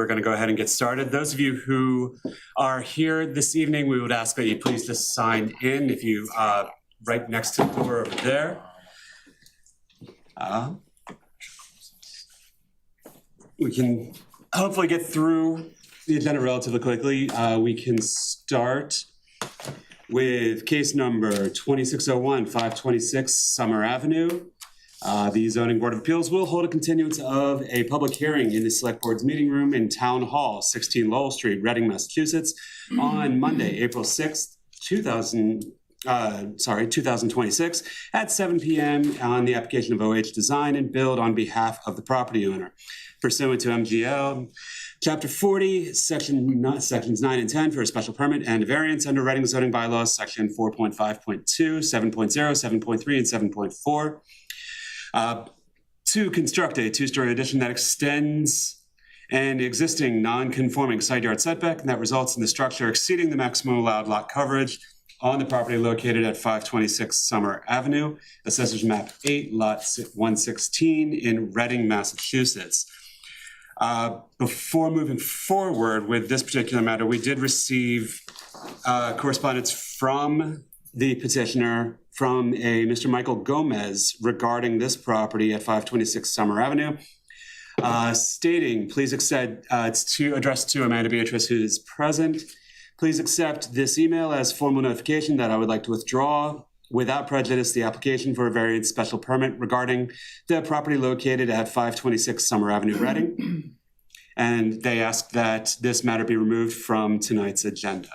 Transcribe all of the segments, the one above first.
we're going to go ahead and get started. Those of you who are here this evening, we would ask that you please just sign in if you right next to the door over there. We can hopefully get through the agenda relatively quickly. We can start with case number 2601, 526 Summer Avenue. The Zoning Board of Appeals will hold a continuance of a public hearing in the Select Board's meeting room in Town Hall, 16 Lowell Street, Reading, Massachusetts, on Monday, April 6th, 2026, at 7 p.m. on the application of OH Design and Build on behalf of the property owner. Pursuant to MGL Chapter 40, Sections 9 and 10 for a special permit and variance under Reading zoning bylaws, Section 4.5.2, 7.0, 7.3, and 7.4. To construct a two-story addition that extends an existing non-conforming side yard setback and that results in the structure exceeding the maximum allowed lot coverage on the property located at 526 Summer Avenue, Assessors Map 8, Lot 116 in Reading, Massachusetts. Before moving forward with this particular matter, we did receive correspondence from the petitioner from a Mr. Michael Gomez regarding this property at 526 Summer Avenue, stating, please accept, it's addressed to Amanda Beatrice, who is present. Please accept this email as formal notification that I would like to withdraw without prejudice the application for a variance special permit regarding the property located at 526 Summer Avenue, Reading. And they ask that this matter be removed from tonight's agenda.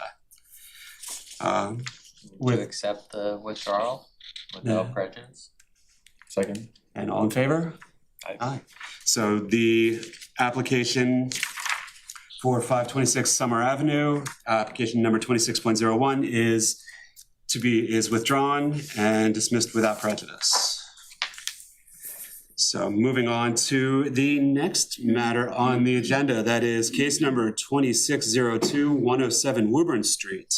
Would accept the withdrawal without prejudice. Second. And all in favor? Aye. So the application for 526 Summer Avenue, application number 26.01 is withdrawn and dismissed without prejudice. So moving on to the next matter on the agenda, that is case number 2602, 107 Woburn Street.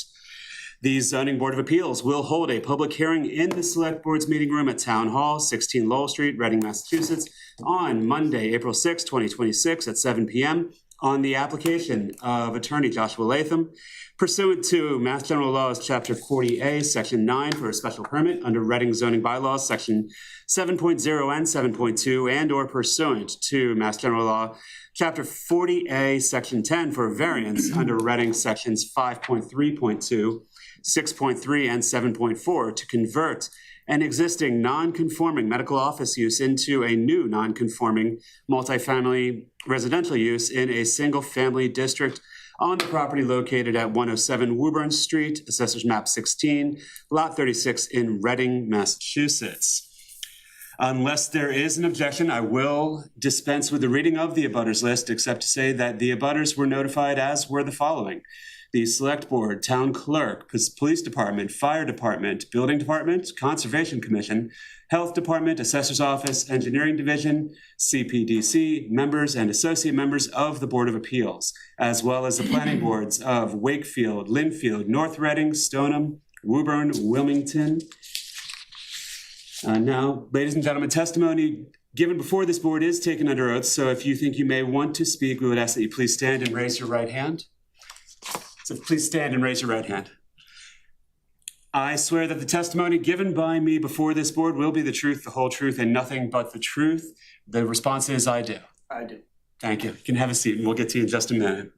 The Zoning Board of Appeals will hold a public hearing in the Select Board's meeting room at Town Hall, 16 Lowell Street, Reading, Massachusetts, on Monday, April 6, 2026 at 7 p.m. on the application of Attorney Joshua Latham, pursuant to Mass General Laws, Chapter 40A, Section 9, for a special permit under Reading zoning bylaws, Section 7.0 and 7.2, and or pursuant to Mass General Law, Chapter 40A, Section 10, for a variance under Reading Sections 5.3.2, 6.3, and 7.4 to convert an existing non-conforming medical office use into a new non-conforming multifamily residential use in a single-family district on the property located at 107 Woburn Street, Assessors Map 16, Lot 36 in Reading, Massachusetts. Unless there is an objection, I will dispense with the reading of the abutters list, except to say that the abutters were notified as were the following: the Select Board, Town Clerk, Police Department, Fire Department, Building Department, Conservation Commission, Health Department, Assessor's Office, Engineering Division, CPDC, members and associate members of the Board of Appeals, as well as the planning boards of Wakefield, Linfield, North Reading, Stoneham, Woburn, Wilmington. Now, ladies and gentlemen, testimony given before this board is taken under oath, so if you think you may want to speak, we would ask that you please stand and raise your right hand. So please stand and raise your right hand. I swear that the testimony given by me before this board will be the truth, the whole truth, and nothing but the truth. The response is, I do. I do. Thank you. You can have a seat, and we'll get to you in just a minute.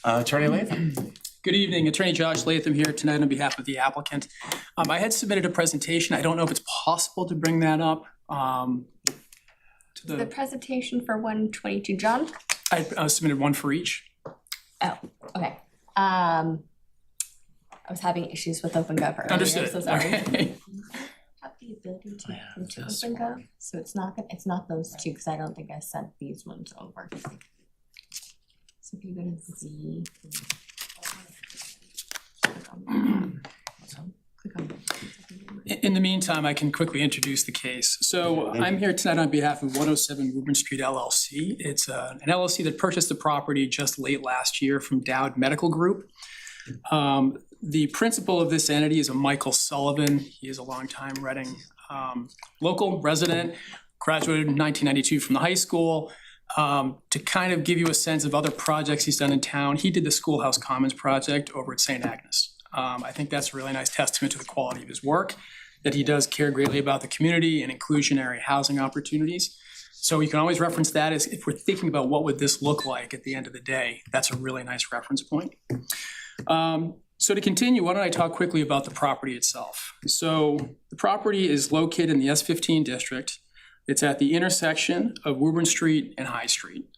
Attorney Latham. Good evening. Attorney Josh Latham here tonight on behalf of the applicant. I had submitted a presentation. I don't know if it's possible to bring that up. The presentation for 122, John? I submitted one for each. Oh, okay. I was having issues with OpenGov earlier. Understood. So sorry. Okay. Have the ability to go to OpenGov, so it's not those two, because I don't think I sent these ones over. So if you go to Z, click on In the meantime, I can quickly introduce the case. So I'm here tonight on behalf of 107 Woburn Street LLC. It's an LLC that purchased the property just late last year from Dowd Medical Group. The principal of this entity is a Michael Sullivan. He is a longtime Reading local resident, graduated in 1992 from the high school. to kind of give you a sense of other projects he's done in town. He did the Schoolhouse Commons project over at St. Agnes. I think that's a really nice testament to the quality of his work, that he does care greatly about the community and inclusionary housing opportunities. So you can always reference that as if we're thinking about what would this look like at the end of the day. That's a really nice reference point. So to continue, why don't I talk quickly about the property itself? So the property is located in the S15 district. It's at the intersection of Woburn Street and High Street.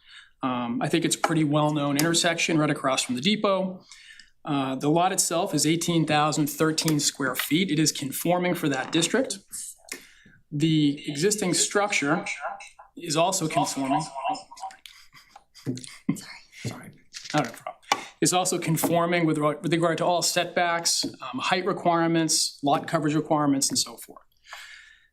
I think it's a pretty well-known intersection right across from the depot. The lot itself is 18,013 square feet. It is conforming for that district. The existing structure is also conforming. Sorry, not a problem. Is also conforming with regard to all setbacks, height requirements, lot coverage requirements, and so forth.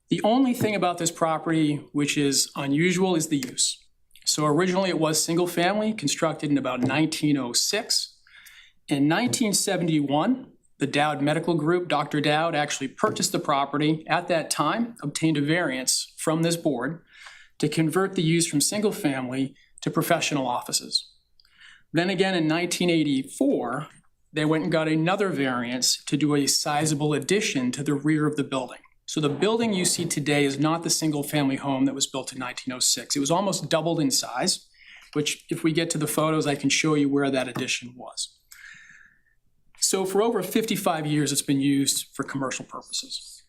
The only thing about this property which is unusual is the use. So originally it was single family, constructed in about 1906. In 1971, the Dowd Medical Group, Dr. Dowd, actually purchased the property at that time, obtained a variance from this board to convert the use from single family to professional offices. Then again in 1984, they went and got another variance to do a sizable addition to the rear of the building. So the building you see today is not the single family home that was built in 1906. It was almost doubled in size, which if we get to the photos, I can show you where that addition was. So for over 55 years, it's been used for commercial purposes.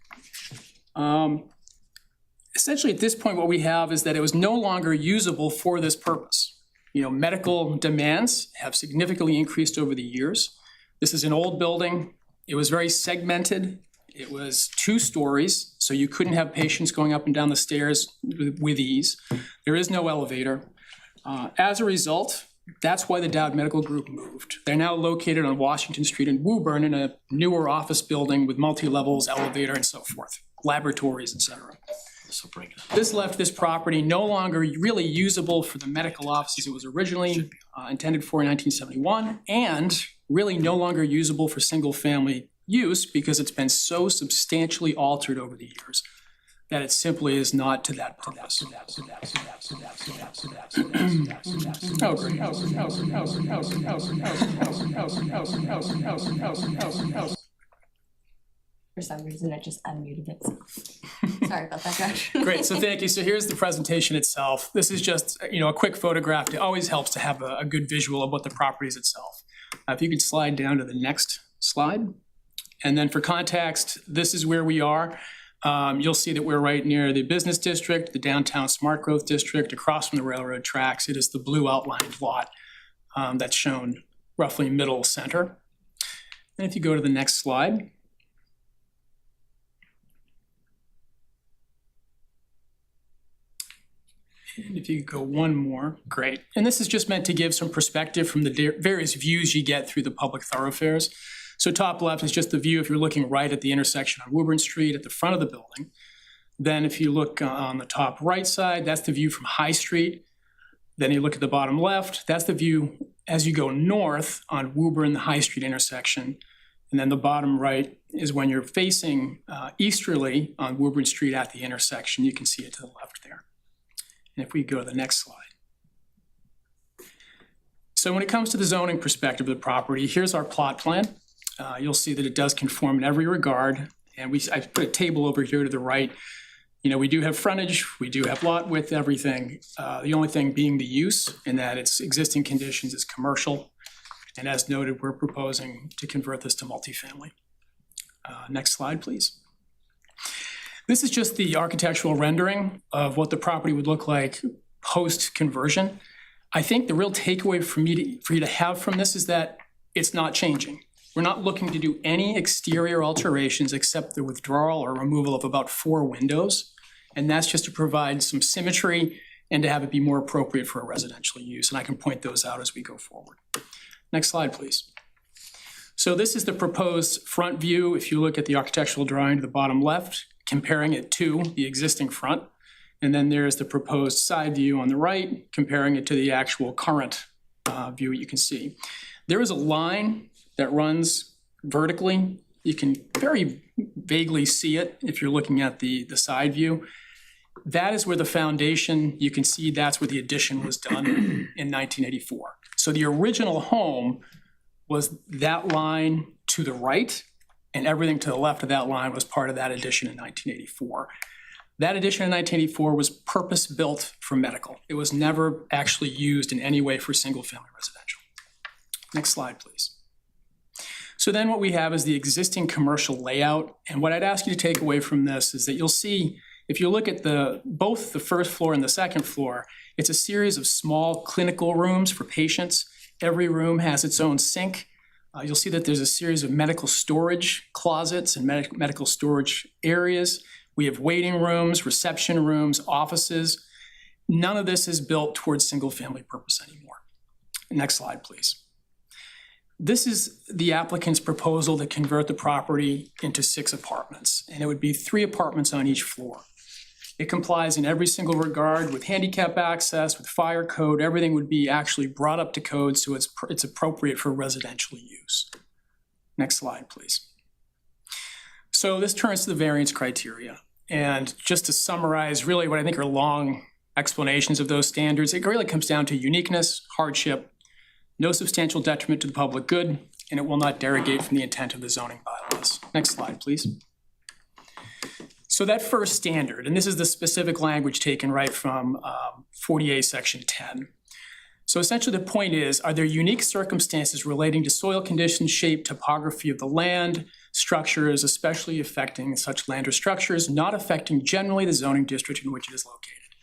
Essentially at this point, what we have is that it was no longer usable for this purpose. You know, medical demands have significantly increased over the years. This is an old building. It was very segmented. It was 2 stories, so you couldn't have patients going up and down the stairs with ease. There is no elevator. As a result, that's why the Dowd Medical Group moved. They're now located on Washington Street in Woburn in a newer office building with multi-levels, elevator, and so forth, laboratories, etc. This left this property no longer really usable for the medical offices it was originally intended for in 1971, and really no longer usable for single-family use because it's been so substantially altered over the years that it simply is not to that purpose. For some reason, it just unmuted itself. Sorry about that, Josh. Great, so thank you. So here's the presentation itself. This is just, a quick photograph. It always helps to have a good visual of what the property is itself. If you could slide down to the next slide. And then for context, this is where we are. You'll see that we're right near the business district, the downtown smart growth district, across from the railroad tracks. It is the blue outlined lot that's shown roughly middle center. And if you go to the next slide. And if you could go one more, great. And this is just meant to give some perspective from the various views you get through the public thoroughfares. So top left is just the view if you're looking right at the intersection on Woburn Street at the front of the building. Then if you look on the top right side, that's the view from High Street. Then you look at the bottom left, that's the view as you go north on Woburn, the High Street intersection. And then the bottom right is when you're facing easterly on Woburn Street at the intersection. You can see it to the left there. And if we go to the next slide. So when it comes to the zoning perspective of the property, here's our plot plan. You'll see that it does conform in every regard. And I put a table over here to the right. We do have frontage, we do have lot width, everything. The only thing being the use, in that its existing conditions is commercial. And as noted, we're proposing to convert this to multifamily. Next slide, please. This is just the architectural rendering of what the property would look like post-conversion. I think the real takeaway for you to have from this is that it's not changing. We're not looking to do any exterior alterations except the withdrawal or removal of about 4 windows. And that's just to provide some symmetry and to have it be more appropriate for a residential use. And I can point those out as we go forward. Next slide, please. So this is the proposed front view. If you look at the architectural drawing to the bottom left, comparing it to the existing front. And then there's the proposed side view on the right, comparing it to the actual current view you can see. There is a line that runs vertically. You can very vaguely see it if you're looking at the side view. That is where the foundation, you can see that's where the addition was done in 1984. So the original home was that line to the right, and everything to the left of that line was part of that addition in 1984. That addition in 1984 was purpose-built for medical. It was never actually used in any way for single-family residential. Next slide, please. So then what we have is the existing commercial layout, and what I'd ask you to take away from this is that you'll see, if you look at both the first floor and the second floor, it's a series of small clinical rooms for patients. Every room has its own sink. You'll see that there's a series of medical storage closets and medical storage areas. We have waiting rooms, reception rooms, offices. None of this is built towards single-family purpose anymore. Next slide, please. This is the applicant's proposal to convert the property into 6 apartments, and it would be 3 apartments on each floor. It complies in every single regard with handicap access, with fire code. Everything would be actually brought up to code, so it's appropriate for residential use. Next slide, please. So this turns to the variance criteria. And just to summarize really what I think are long explanations of those standards, it really comes down to uniqueness, hardship, no substantial detriment to the public good, and it will not derogate from the intent of the zoning bylaws. Next slide, please. So that first standard, and this is the specific language taken right from 48 section 10. So essentially the point is, are there unique circumstances relating to soil conditions, shape, topography of the land, structures, especially affecting such land or structures, not affecting generally the zoning district in which it is located?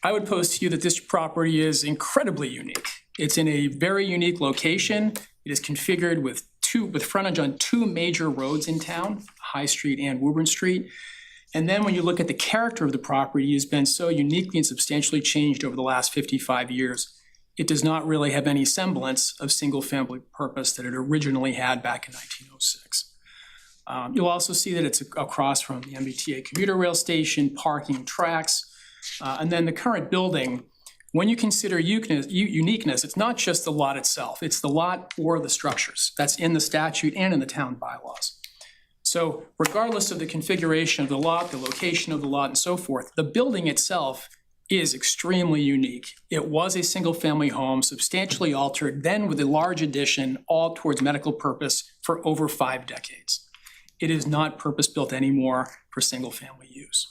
I would pose to you that this property is incredibly unique. It's in a very unique location. It is configured with frontage on 2 major roads in town, High Street and Woburn Street. And then when you look at the character of the property, it has been so uniquely and substantially changed over the last 55 years. It does not really have any semblance of single-family purpose that it originally had back in 1906. You'll also see that it's across from the MBTA commuter rail station, parking, tracks, and then the current building. When you consider uniqueness, it's not just the lot itself, it's the lot or the structures. That's in the statute and in the town bylaws. So regardless of the configuration of the lot, the location of the lot, and so forth, the building itself is extremely unique. It was a single-family home, substantially altered, then with a large addition, all towards medical purpose for over 5 decades. It is not purpose-built anymore for single-family use.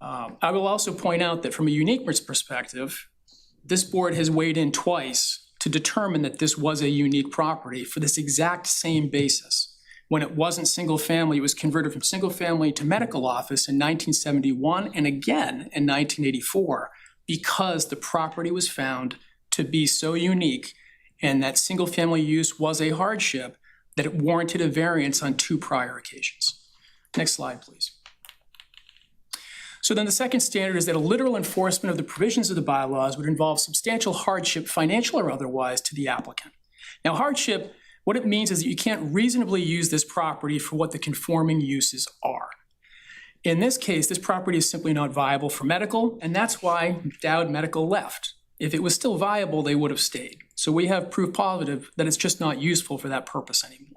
I will also point out that from a uniqueness perspective, this board has weighed in twice to determine that this was a unique property for this exact same basis. When it wasn't single-family, it was converted from single-family to medical office in 1971 and again in 1984 because the property was found to be so unique and that single-family use was a hardship that it warranted a variance on 2 prior occasions. Next slide, please. So then the second standard is that a literal enforcement of the provisions of the bylaws would involve substantial hardship, financial or otherwise, to the applicant. Now, hardship, what it means is that you can't reasonably use this property for what the conforming uses are. In this case, this property is simply not viable for medical, and that's why Dowd Medical left. If it was still viable, they would have stayed. So we have proof positive that it's just not useful for that purpose anymore.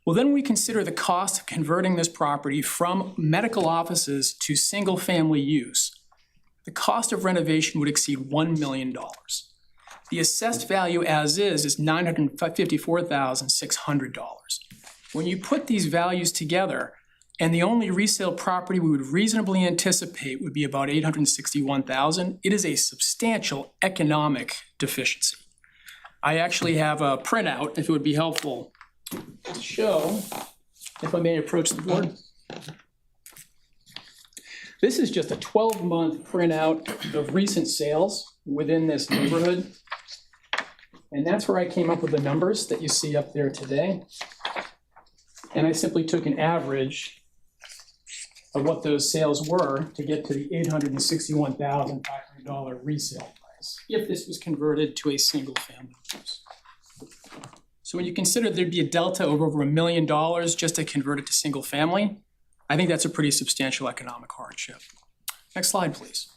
Well, then we consider the cost of converting this property from medical offices to single-family use. The cost of renovation would exceed $1 million. The assessed value as is $954,600. When you put these values together, and the only resale property we would reasonably anticipate would be about $861,000, it is a substantial economic deficiency. I actually have a printout, if it would be helpful to show, if I may approach the board. This is just a 12-month printout of recent sales within this neighborhood. And that's where I came up with the numbers that you see up there today. And I simply took an average of what those sales were to get to the $861,500 resale price, if this was converted to a single-family use. So when you consider there'd be a delta of over $1 million just to convert it to single-family, I think that's a pretty substantial economic hardship. Next slide, please.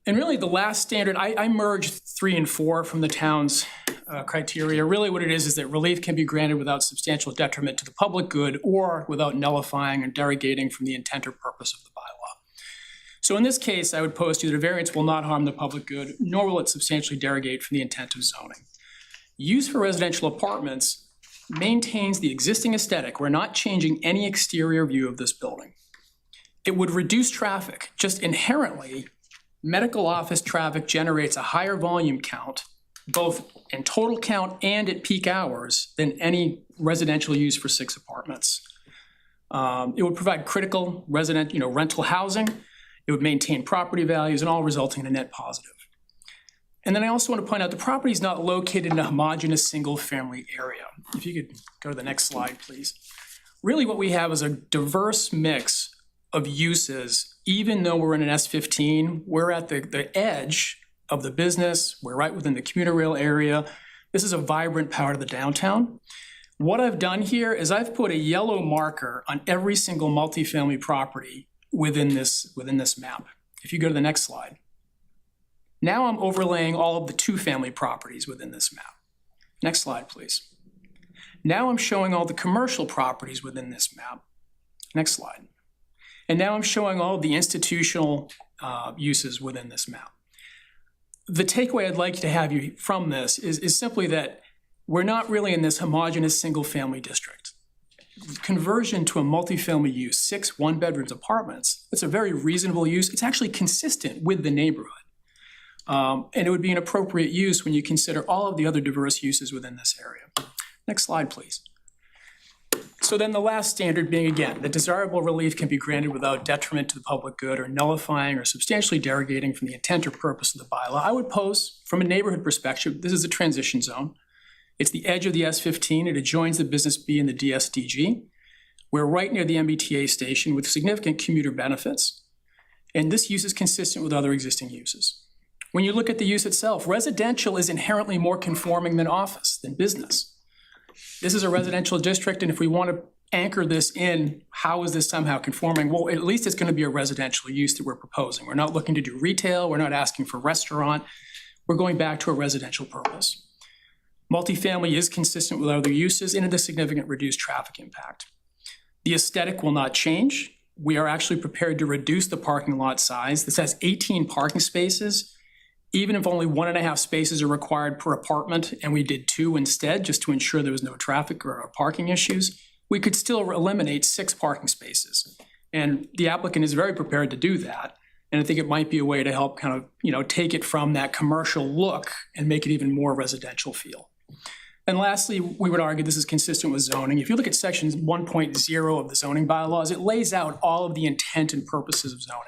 And really the last standard, I merged 3 and 4 from the town's criteria. Really what it is that relief can be granted without substantial detriment to the public good or without nullifying or derogating from the intent or purpose of the bylaw. So in this case, I would pose to you that a variance will not harm the public good, nor will it substantially derogate from the intent of zoning. Use for residential apartments maintains the existing aesthetic. We're not changing any exterior view of this building. It would reduce traffic. Just inherently, medical office traffic generates a higher volume count, both in total count and at peak hours, than any residential use for 6 apartments. It would provide critical rental housing. It would maintain property values and all resulting in a net positive. And then I also want to point out the property is not located in a homogeneous single-family area. If you could go to the next slide, please. Really what we have is a diverse mix of uses. Even though we're in an S15, we're at the edge of the business. We're right within the commuter rail area. This is a vibrant part of the downtown. What I've done here is I've put a yellow marker on every single multifamily property within this map. If you go to the next slide. Now I'm overlaying all of the 2-family properties within this map. Next slide, please. Now I'm showing all the commercial properties within this map. Next slide. And now I'm showing all of the institutional uses within this map. The takeaway I'd like to have you from this is simply that we're not really in this homogeneous single-family district. Conversion to a multifamily use, 6 one-bedroom apartments, it's a very reasonable use. It's actually consistent with the neighborhood. And it would be an appropriate use when you consider all of the other diverse uses within this area. Next slide, please. So then the last standard being, again, that desirable relief can be granted without detriment to the public good or nullifying or substantially derogating from the intent or purpose of the bylaw. I would pose, from a neighborhood perspective, this is a transition zone. It's the edge of the S15. It adjoins the Business B and the DSDG. We're right near the MBTA station with significant commuter benefits. And this use is consistent with other existing uses. When you look at the use itself, residential is inherently more conforming than office, than business. This is a residential district, and if we want to anchor this in, how is this somehow conforming? Well, at least it's going to be a residential use that we're proposing. We're not looking to do retail. We're not asking for restaurant. We're going back to a residential purpose. Multifamily is consistent with other uses and it has significant reduced traffic impact. The aesthetic will not change. We are actually prepared to reduce the parking lot size. This has 18 parking spaces. Even if only 1.5 spaces are required per apartment, and we did 2 instead, just to ensure there was no traffic or parking issues, we could still eliminate 6 parking spaces. And the applicant is very prepared to do that. And I think it might be a way to help kind of, take it from that commercial look and make it even more residential feel. And lastly, we would argue this is consistent with zoning. If you look at section 1.0 of the zoning bylaws, it lays out all of the intent and purposes of zoning.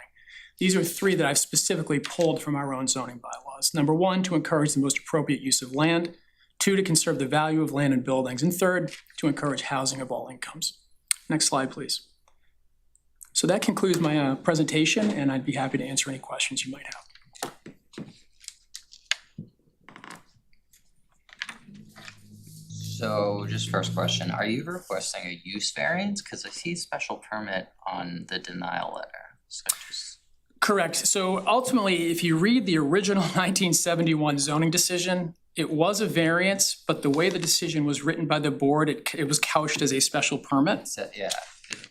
These are 3 that I've specifically pulled from our own zoning bylaws. Number 1, to encourage the most appropriate use of land. 2, to conserve the value of land and buildings. And 3rd, to encourage housing of all incomes. Next slide, please. So that concludes my presentation, and I'd be happy to answer any questions you might have. So just first question, are you requesting a use variance? Because I see a special permit on the denial letter. So just... Correct. So ultimately, if you read the original 1971 zoning decision, it was a variance, but the way the decision was written by the board, it was couched as a special permit. Yeah,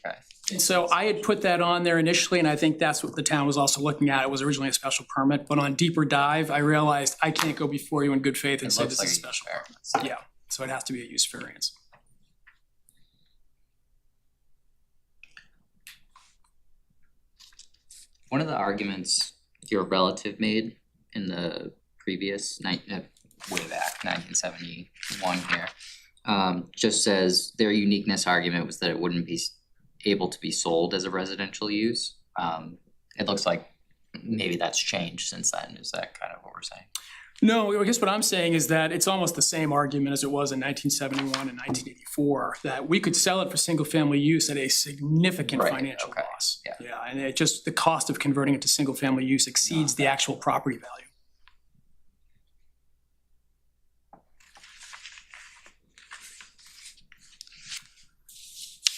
okay. And so I had put that on there initially, and I think that's what the town was also looking at. It was originally a special permit, but on deeper dive, I realized I can't go before you in good faith and say this is a special permit. So. Yeah, so it has to be a use variance. One of the arguments your relative made in the previous way back, 1971 here, just says their uniqueness argument was that it wouldn't be able to be sold as a residential use. It looks like maybe that's changed since then. Is that kind of what we're saying? No, I guess what I'm saying is that it's almost the same argument as it was in 1971 and 1984, that we could sell it for single-family use at a significant financial loss. Yeah, and it just, the cost of converting it to single-family use exceeds the actual property value.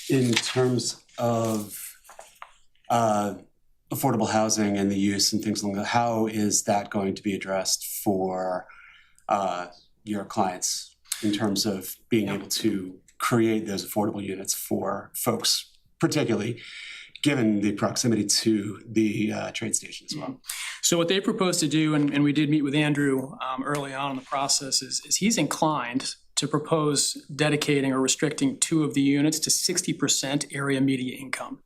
In terms of affordable housing and the use and things like that, how is that going to be addressed for your clients in terms of being able to create those affordable units for folks, particularly given the proximity to the train station as well. So what they propose to do, and we did meet with Andrew early on in the process, is he's inclined to propose dedicating or restricting 2 of the units to 60% area median income.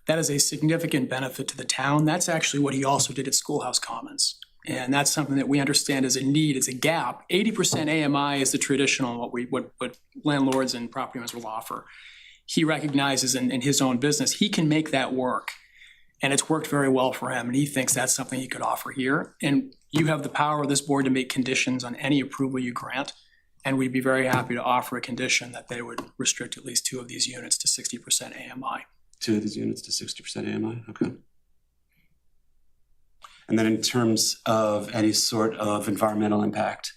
That is a significant benefit to the town. That's actually what he also did at Schoolhouse Commons. And that's something that we understand is a need, is a gap. 80% AMI is the traditional, what landlords and property owners will offer. He recognizes in his own business, he can make that work. And it's worked very well for him. And he thinks that's something he could offer here. And you have the power of this board to make conditions on any approval you grant. And we'd be very happy to offer a condition that they would restrict at least 2 of these units to 60% AMI. 2 of these units to 60% AMI, okay. And then in terms of any sort of environmental impact,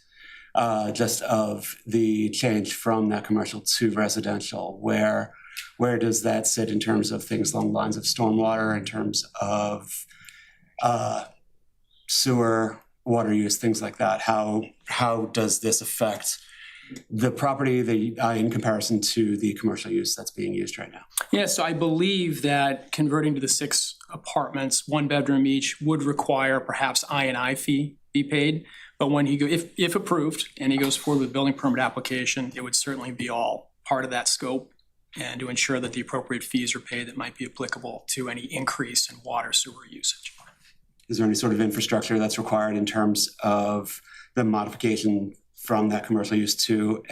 just of the change from that commercial to residential, where does that sit in terms of things along the lines of stormwater, in terms of sewer, water use, things like that? How does this affect the property in comparison to the commercial use that's being used right now? Yeah, so I believe that converting to the 6 apartments, 1 bedroom each, would require perhaps I&I fee be paid. But when he if approved and he goes forward with building permit application, it would certainly be all part of that scope, and to ensure that the appropriate fees are paid that might be applicable to any increase in water sewer usage. Is there any sort of infrastructure that's required in terms of the modification from that commercial use to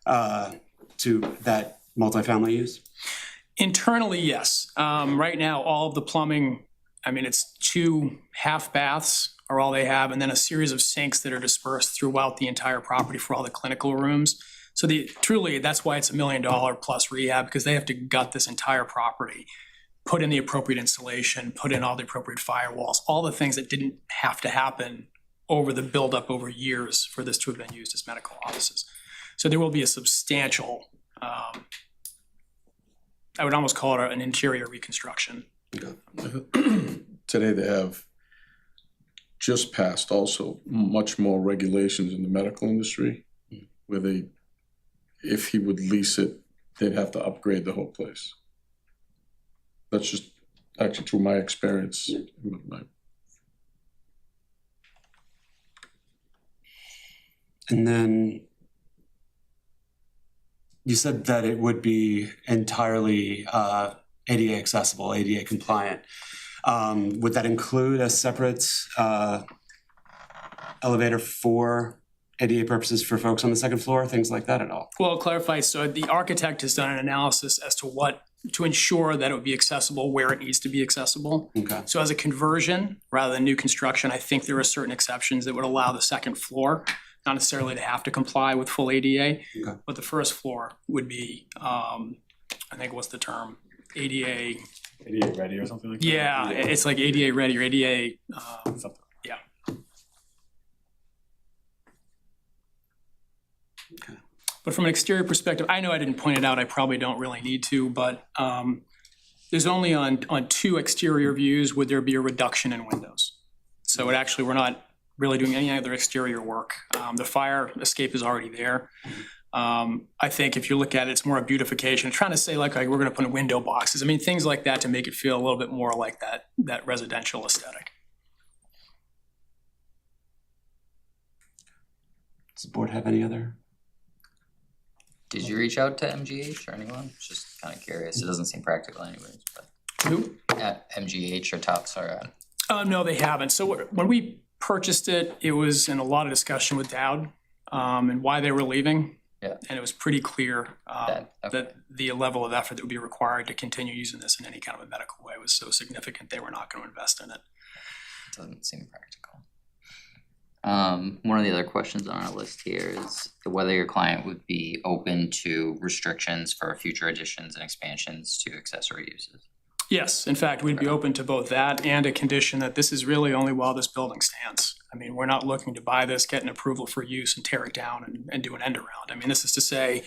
that multifamily use? Internally, yes. Right now, all of the plumbing, I mean, it's 2 half baths are all they have, and then a series of sinks that are dispersed throughout the entire property for all the clinical rooms. So truly, that's why it's $1 million plus rehab, because they have to gut this entire property, put in the appropriate insulation, put in all the appropriate firewalls, all the things that didn't have to happen over the buildup over years for this to have been used as medical offices. So there will be a substantial, I would almost call it an interior reconstruction. Today they have just passed also much more regulations in the medical industry, where if he would lease it, they'd have to upgrade the whole place. That's just actually through my experience. And then you said that it would be entirely ADA accessible, ADA compliant. Would that include a separate elevator for ADA purposes for folks on the second floor, things like that at all? Well, I'll clarify. So the architect has done an analysis as to ensure that it would be accessible where it needs to be accessible. Okay. So as a conversion rather than new construction, I think there are certain exceptions that would allow the second floor not necessarily to have to comply with full ADA, Okay. but the first floor would be, I think what's the term? ADA. ADA ready or something like that? Yeah, it's like ADA ready or ADA, Something. yeah. Okay. But from an exterior perspective, I know I didn't point it out, I probably don't really need to, but there's only on 2 exterior views would there be a reduction in windows. So we're not really doing any other exterior work. The fire escape is already there. I think if you look at it, it's more a beautification. I'm trying to say like we're gonna put in window boxes. I mean, things like that to make it feel a little bit more like that residential aesthetic. Does the board have any other? Did you reach out to MGH or anyone? Just kind of curious. It doesn't seem practical anyways, but Who? at MGH or Tops are No, they haven't. So when we purchased it, it was in a lot of discussion with Dowd and why they were leaving. Yeah. And it was pretty clear Okay. that the level of effort that would be required to continue using this in any kind of a medical way was so significant they were not going to invest in it. doesn't seem practical. One of the other questions on our list here is whether your client would be open to restrictions for future additions and expansions to accessory uses. Yes, in fact, we'd be open to both that and a condition that this is really only while this building stands. I mean, we're not looking to buy this, get an approval for use and tear it down and do an end around. I mean, this is to say,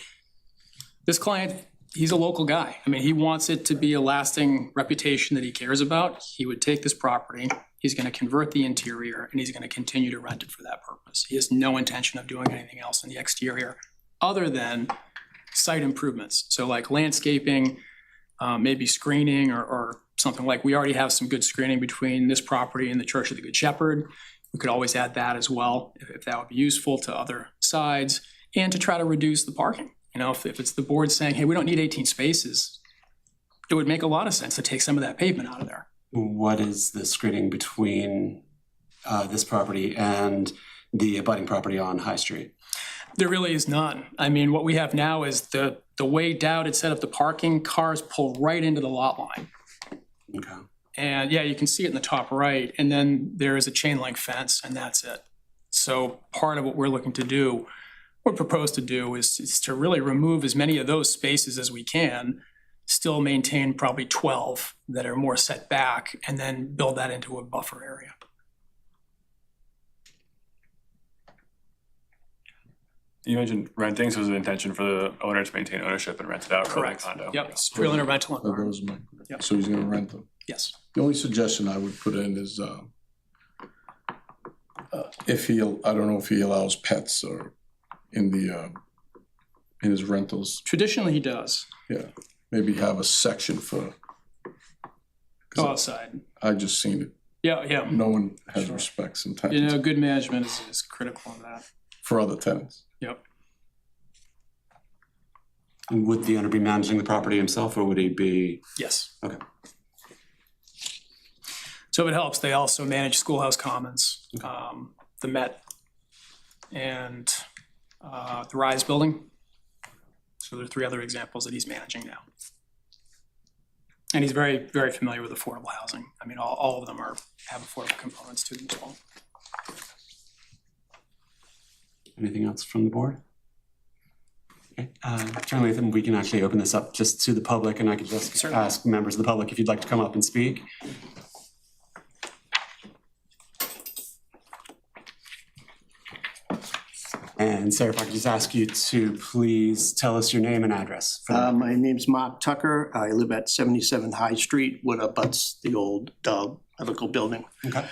this client he's a local guy. I mean, he wants it to be a lasting reputation that he cares about. He would take this property, he's gonna convert the interior, and he's gonna continue to rent it for that purpose. He has no intention of doing anything else in the exterior other than site improvements. So like landscaping, maybe screening or something like, we already have some good screening between this property and the Church of the Good Shepherd. We could always add that as well, if that would be useful to other sides, and to try to reduce the parking. You know, if it's the board saying, hey, we don't need 18 spaces, it would make a lot of sense to take some of that pavement out of there. What is the screening between this property and the abutting property on High Street? There really is none. I mean, what we have now is the way Dowd had set up the parking, cars pull right into the lot line. Okay. And yeah, you can see it in the top right, and then there is a chain link fence, and that's it. So part of what we're looking to do, or propose to do, is to really remove as many of those spaces as we can, still maintain probably 12 that are more set back, and then build that into a buffer area. You mentioned renting, so is the intention for the owner to maintain ownership and rent it out rather than condo? Yep, it's trailer rental and That barn. was my, Yep. so he's gonna rent them. Yes. The only suggestion I would put in is, if he, I don't know if he allows pets or in his rentals, Traditionally, he does. yeah, maybe have a section for, Go outside. I just seen it. Yeah. No one has Sure. respect sometimes You know, good management is critical of that. for other tenants. Yep. And would the owner be managing the property himself, or would he be? Yes. Okay. So if it helps, they also manage Schoolhouse Commons, the Met, and the Rise Building. So there are 3 other examples that he's managing now. And he's very, very familiar with affordable housing. I mean, all of them have affordable components to them as well. Anything else from the board? Okay, Attorney Latham, we can actually open this up just to the public, and I could just Certainly. ask members of the public if you'd like to come up and speak. And Sarah, if I could just ask you to please tell us your name and address. For the My name's Mark Tucker. I live at 77 High Street, what abuts the old medical building. Okay.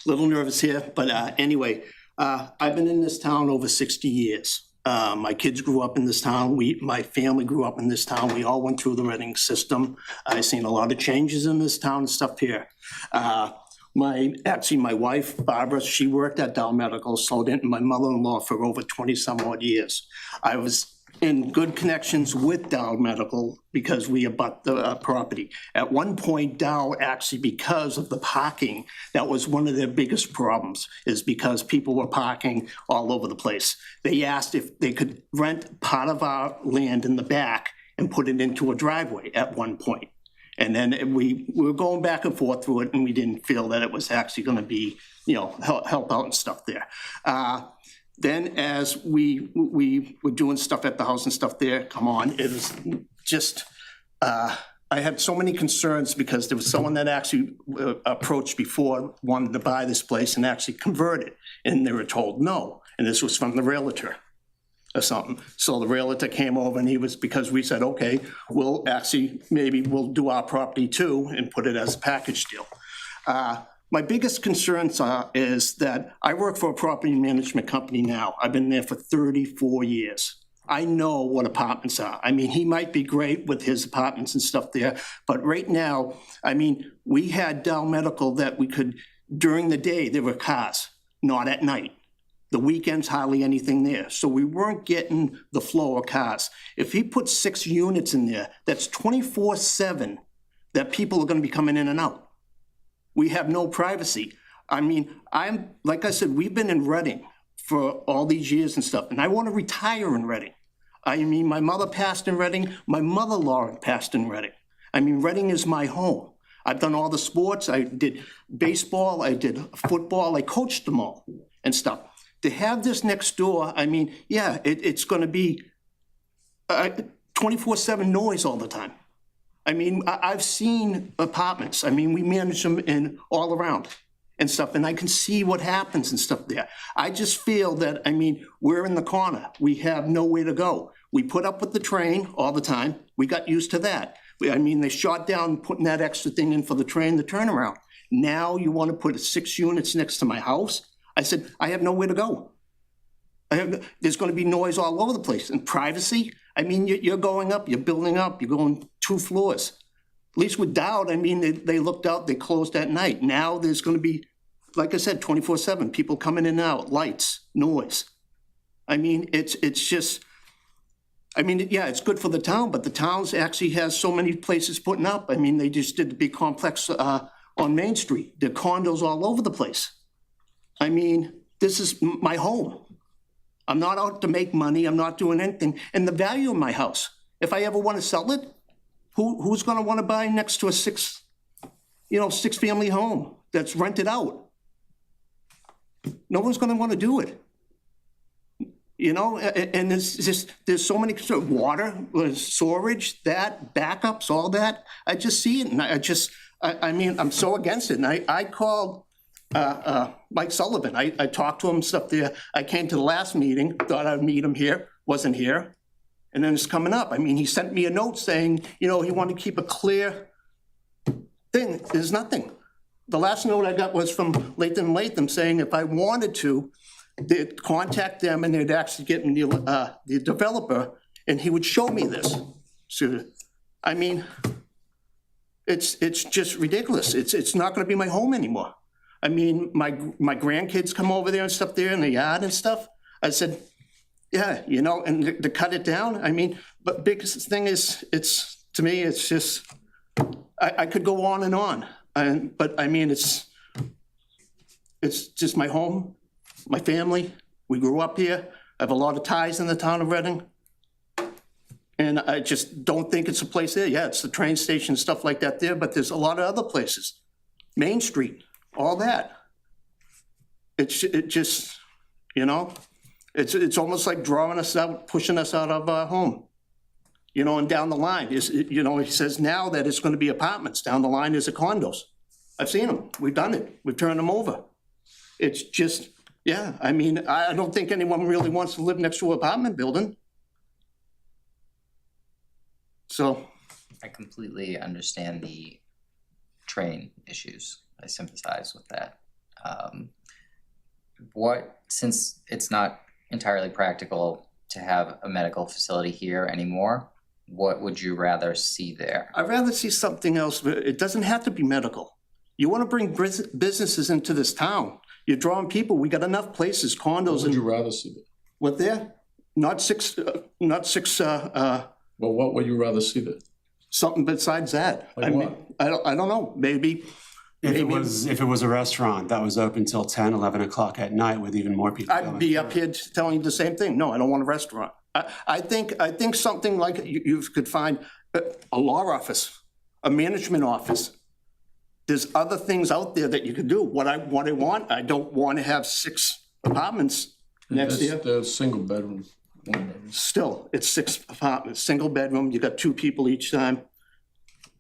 Little nervous here, but anyway, I've been in this town over 60 years. My kids grew up in this town. My family grew up in this town. We all went through the Reading system. I've seen a lot of changes in this town and stuff here. My wife, Barbara, she worked at Dow Medical, so did my mother-in-law for over 20-some odd years. I was in good connections with Dow Medical because we abut the property. At one point, Dow actually, because of the parking, that was one of their biggest problems, is because people were parking all over the place. They asked if they could rent part of our land in the back and put it into a driveway at one point. And then we were going back and forth through it, and we didn't feel that it was actually going to be, help out and stuff there. Then as we were doing stuff at the house and stuff there, it was just, I had so many concerns because there was someone that actually approached before, wanted to buy this place and actually convert it. And they were told no. And this was from the realtor or something. So the realtor came over, and because we said, okay, maybe we'll do our property too and put it as a package deal. My biggest concerns is that I work for a property management company now. I've been there for 34 years. I know what apartments are. I mean, he might be great with his apartments and stuff there, but right now, I mean, we had Dow Medical that we could, during the day, there were cars, not at night. The weekends, hardly anything there. So we weren't getting the flow of cars. If he puts 6 units in there, that's 24/7 that people are gonna be coming in and out. We have no privacy. I mean, like I said, we've been in Reading for all these years and stuff, and I want to retire in Reading. I mean, my mother passed in Reading, my mother-in-law passed in Reading. I mean, Reading is my home. I've done all the sports. I did baseball, I did football, I coached them all and stuff. To have this next door, I mean, yeah, it's going to be 24/7 noise all the time. I mean, I've seen apartments. I mean, we manage them in all around and stuff, and I can see what happens and stuff there. I just feel that, I mean, we're in the corner. We have nowhere to go. We put up with the train all the time. We got used to that. I mean, they shot down putting that extra thing in for the train, the turnaround. Now you want to put 6 units next to my house? I said, I have nowhere to go. There's going to be noise all over the place. And privacy, I mean, you're going up, you're building up, you're going 2 floors. At least with Dowd, I mean, they looked out, they closed at night. Now there's going to be, like I said, 24/7, people coming in and out, lights, noise. I mean, it's just, I mean, yeah, it's good for the town, but the town's actually has so many places putting up. I mean, they just did the big complex on Main Street. There are condos all over the place. I mean, this is my home. I'm not out to make money. I'm not doing anything. And the value of my house, if I ever want to sell it, who's going to want to buy next to a 6-family home that's rented out? No one's going to want to do it. You know, and there's so many water, storage, that backups, all that. I just see it, and I mean, I'm so against it. And I called Mike Sullivan. I talked to him stuff there. I came to the last meeting, thought I'd meet him here, wasn't here. And then it's coming up. I mean, he sent me a note saying, you know, he wanted to keep a clear thing. There's nothing. The last note I got was from Latham saying if I wanted to, they'd contact them and they'd actually get the developer and he would show me this. So, I mean, it's just ridiculous. It's not going to be my home anymore. I mean, my grandkids come over there and stuff there in the yard and stuff. I said, yeah, you know, and to cut it down, I mean, but biggest thing is, to me, it's just, I could go on and on. But I mean, it's just my home, my family. We grew up here. I have a lot of ties in the town of Reading. And I just don't think it's a place there. Yeah, it's the train station, stuff like that there, but there's a lot of other places. Main Street, all that. It just, you know, it's almost like drawing us out, pushing us out of our home. You know, and down the line, you know, he says now that it's going to be apartments. Down the line is condos. I've seen them. We've done it. We've turned them over. It's just, yeah, I mean, I don't think anyone really wants to live next to an apartment building. So. I completely understand the train issues. I sympathize with that. Since it's not entirely practical to have a medical facility here anymore, what would you rather see there? I'd rather see something else. It doesn't have to be medical. You want to bring businesses into this town. You're drawing people. We got enough places, condos. What would you rather see there? What there? Not six. Well, what would you rather see there? Something besides that. Like I mean, what? I don't know. Maybe. If it was a restaurant that was open till 10, 11 o'clock at night with even more people going I'd be through. up here telling you the same thing. No, I don't want a restaurant. I think something like you could find a law office, a management office. There's other things out there that you could do. What I want, I don't want to have 6 apartments next year. The single bedroom. 1 bedroom. Still, it's 6 apartments, single bedroom. You got 2 people each time.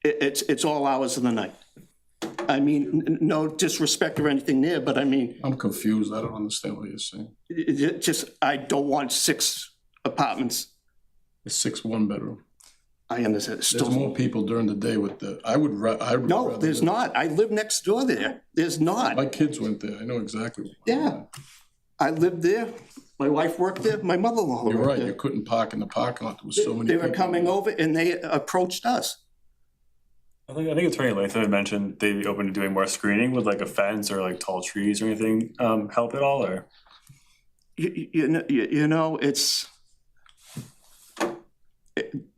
It's all hours of the night. I mean, no disrespect or anything there, but I mean, I'm confused. I don't understand what you're saying. I don't want 6 apartments. It's 6 1-bedroom. I understand. It's There's still more people during the day with the, I would No, rather there's live- not. I live next door there. There's not. My kids went there. I know exactly. Yeah. I lived there. My wife worked there. My mother-in-law You're worked right. there. You couldn't park in the parking lot. There was so many They people. were coming over and they approached us. I think Attorney Latham had mentioned they'd be open to doing more screening. Would like a fence or like tall trees or anything help at all, or? You know, it's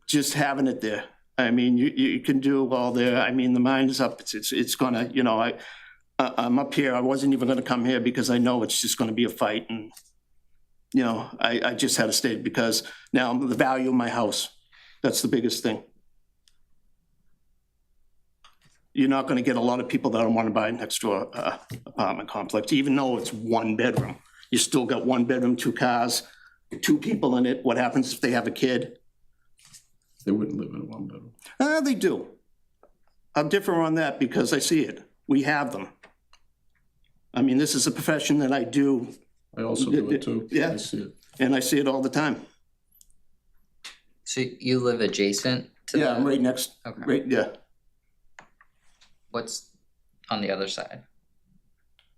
just having it there. I mean, you can do all there. I mean, the mind is up. It's gonna, you know, I'm up here. I wasn't even gonna come here because I know it's just gonna be a fight. And, you know, I just had to stay because now the value of my house, that's the biggest thing. You're not gonna get a lot of people that don't wanna buy next to a apartment complex, even though it's 1 bedroom. You still got 1 bedroom, 2 cars, 2 people in it. What happens if they have a kid? They wouldn't live in a 1-bedroom. They do. I'm different on that because I see it. We have them. I mean, this is a profession that I do, I also do it too. Yeah. I see it. and I see it all the time. So you live adjacent to Yeah, I'm the, right next, okay, right, yeah. what's on the other side,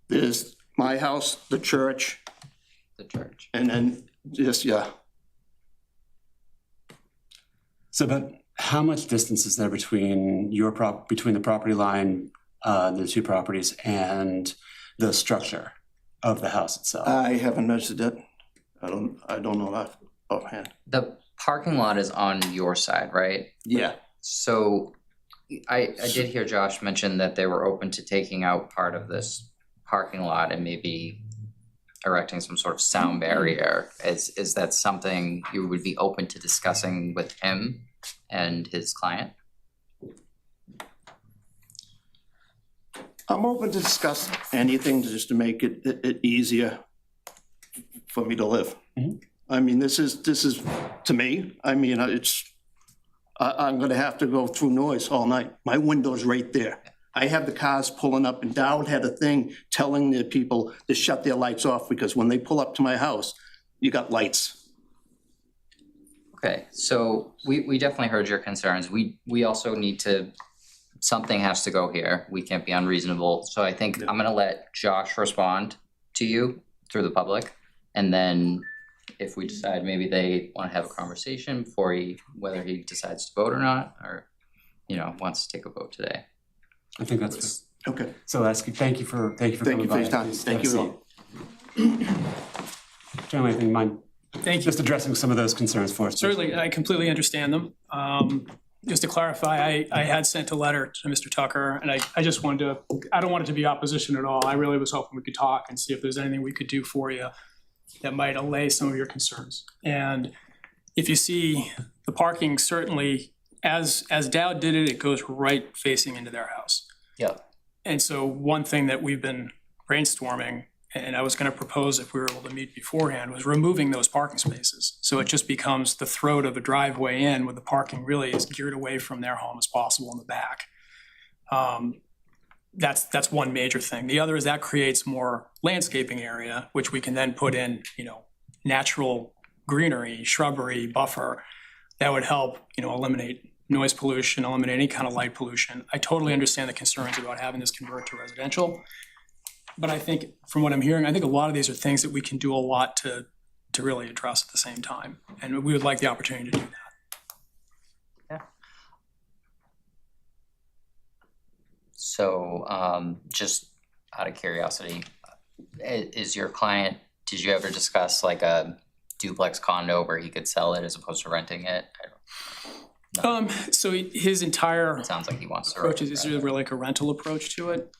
There's my house, the church, the church? and then just, yeah. So, but how much distance is there between between the property line, the two properties, and the structure of the house itself? I haven't measured that. I don't know that offhand. The parking lot is on your side, right? Yeah. So I did hear Josh mention that they were open to taking out part of this parking lot and maybe erecting some sort of sound barrier. Is that something you would be open to discussing with him and his client? I'm open to discuss anything just to make it easier for me to live. Mhm. I mean, this is, to me, I mean, I'm gonna have to go through noise all night. My window's right there. I have the cars pulling up, and Dowd had a thing telling the people to shut their lights off, because when they pull up to my house, you got lights. Okay, so we definitely heard your concerns. We also need to, something has to go here. We can't be unreasonable. So I think I'm gonna let Josh respond to you through the public. And then if we decide maybe they wanna have a conversation before whether he decides to vote or not, or, wants to take a vote today. I think that's Okay, so. Thank you for thank coming you by. for your time. Thank you all. Gentlemen, anything in mind? Thank you. Just addressing some of those concerns for us. Certainly, I completely understand them. Just to clarify, I had sent a letter to Mr. Tucker, and I just wanted to, I don't want it to be opposition at all. I really was hoping we could talk and see if there's anything we could do for you that might allay some of your concerns. And if you see the parking, certainly, as Dowd did it, it goes right facing into their house. Yep. And so one thing that we've been brainstorming, and I was going to propose if we were able to meet beforehand, was removing those parking spaces. So it just becomes the throat of a driveway in, with the parking really as geared away from their home as possible in the back. That's one major thing. The other is that creates more landscaping area, which we can then put in, natural greenery, shrubbery, buffer that would help, eliminate noise pollution, eliminate any kind of light pollution. I totally understand the concerns about having this convert to residential. But I think, from what I'm hearing, I think a lot of these are things that we can do a lot to really address at the same time. And we would like the opportunity to do that. So, just out of curiosity, is your client, did you ever discuss like a duplex condo where he could sell it as opposed to renting it? So his entire It sounds like he wants to. approach is really like a rental approach to it.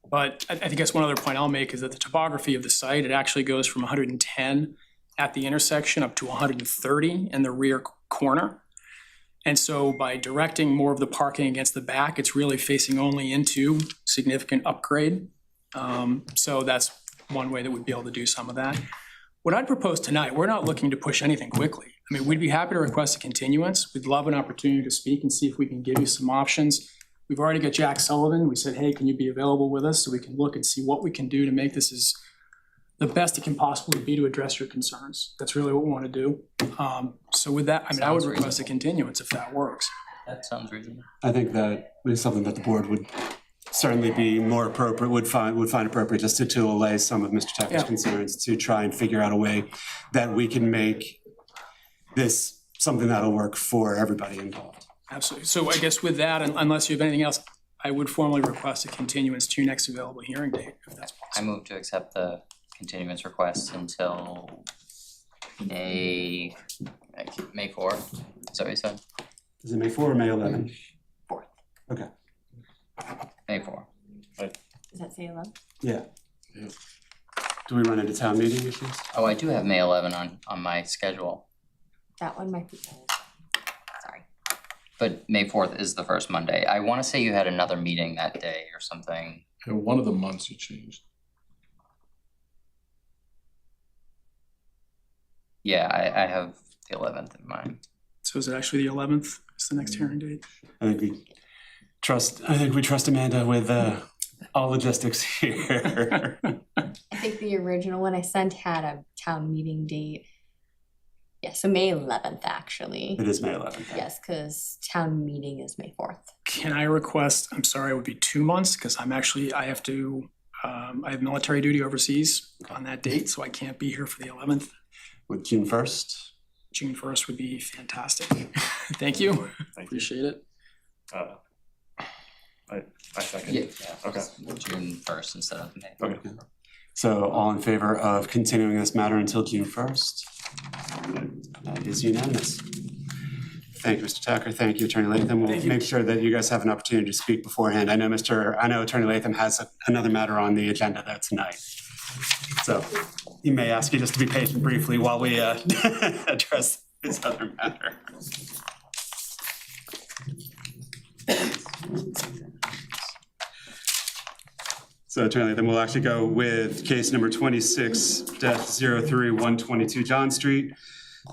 But I guess one other point I'll make is that the topography of the site, it actually goes from 110 at the intersection up to 130 in the rear corner. And so by directing more of the parking against the back, it's really facing only into significant upgrade. So that's one way that we'd be able to do some of that. What I'd propose tonight, we're not looking to push anything quickly. I mean, we'd be happy to request a continuance. We'd love an opportunity to speak and see if we can give you some options. We've already got Jack Sullivan. We said, hey, can you be available with us so we can look and see what we can do to make this as the best it can possibly be to address your concerns. That's really what we want to do. So with that, I would request a continuance if that works. That sounds reasonable. I think that is something that the board would certainly be more appropriate, would find appropriate, just to allay some of Mr. Tucker's concerns, to try and figure out a way that we can make this something that'll work for everybody involved. Absolutely. So I guess with that, unless you have anything else, I would formally request a continuance to your next available hearing date, if that's I possible. move to accept the continuance request until May 4th. Is that what you said? Is it May 4 or May 11? 4th. Okay. May 4th. Does that say 11? Yeah. Do we run into town meeting issues? Oh, I do have May 11 on my schedule, That one might be old. Sorry. but May 4th is the first Monday. I want to say you had another meeting that day or something. And one of the months you changed. Yeah, I have the 11th in mind. So is it actually the 11th? Is the next hearing date? I think we trust Amanda with all logistics here. I think the original one I sent had a town meeting date Yeah, so May 11th, actually. It is May 11th. Yes, because town meeting is May 4th. Can I request, I'm sorry, it would be 2 months, because I have military duty overseas on that date, so I can't be here for the 11th. With June 1st? June 1st would be fantastic. Thank you. Thank you. Appreciate it. I second. Yeah, Okay. June 1st instead of May. Okay. So all in favor of continuing this matter until June 1st? That is unanimous. Thank you, Mr. Tucker. Thank you, Attorney Latham. We'll Thank you. make sure that you guys have an opportunity to speak beforehand. I know Attorney Latham has another matter on the agenda there tonight. So he may ask you just to be patient briefly while we address this other matter. So Attorney Latham, we'll actually go with case number 26-03122 John Street.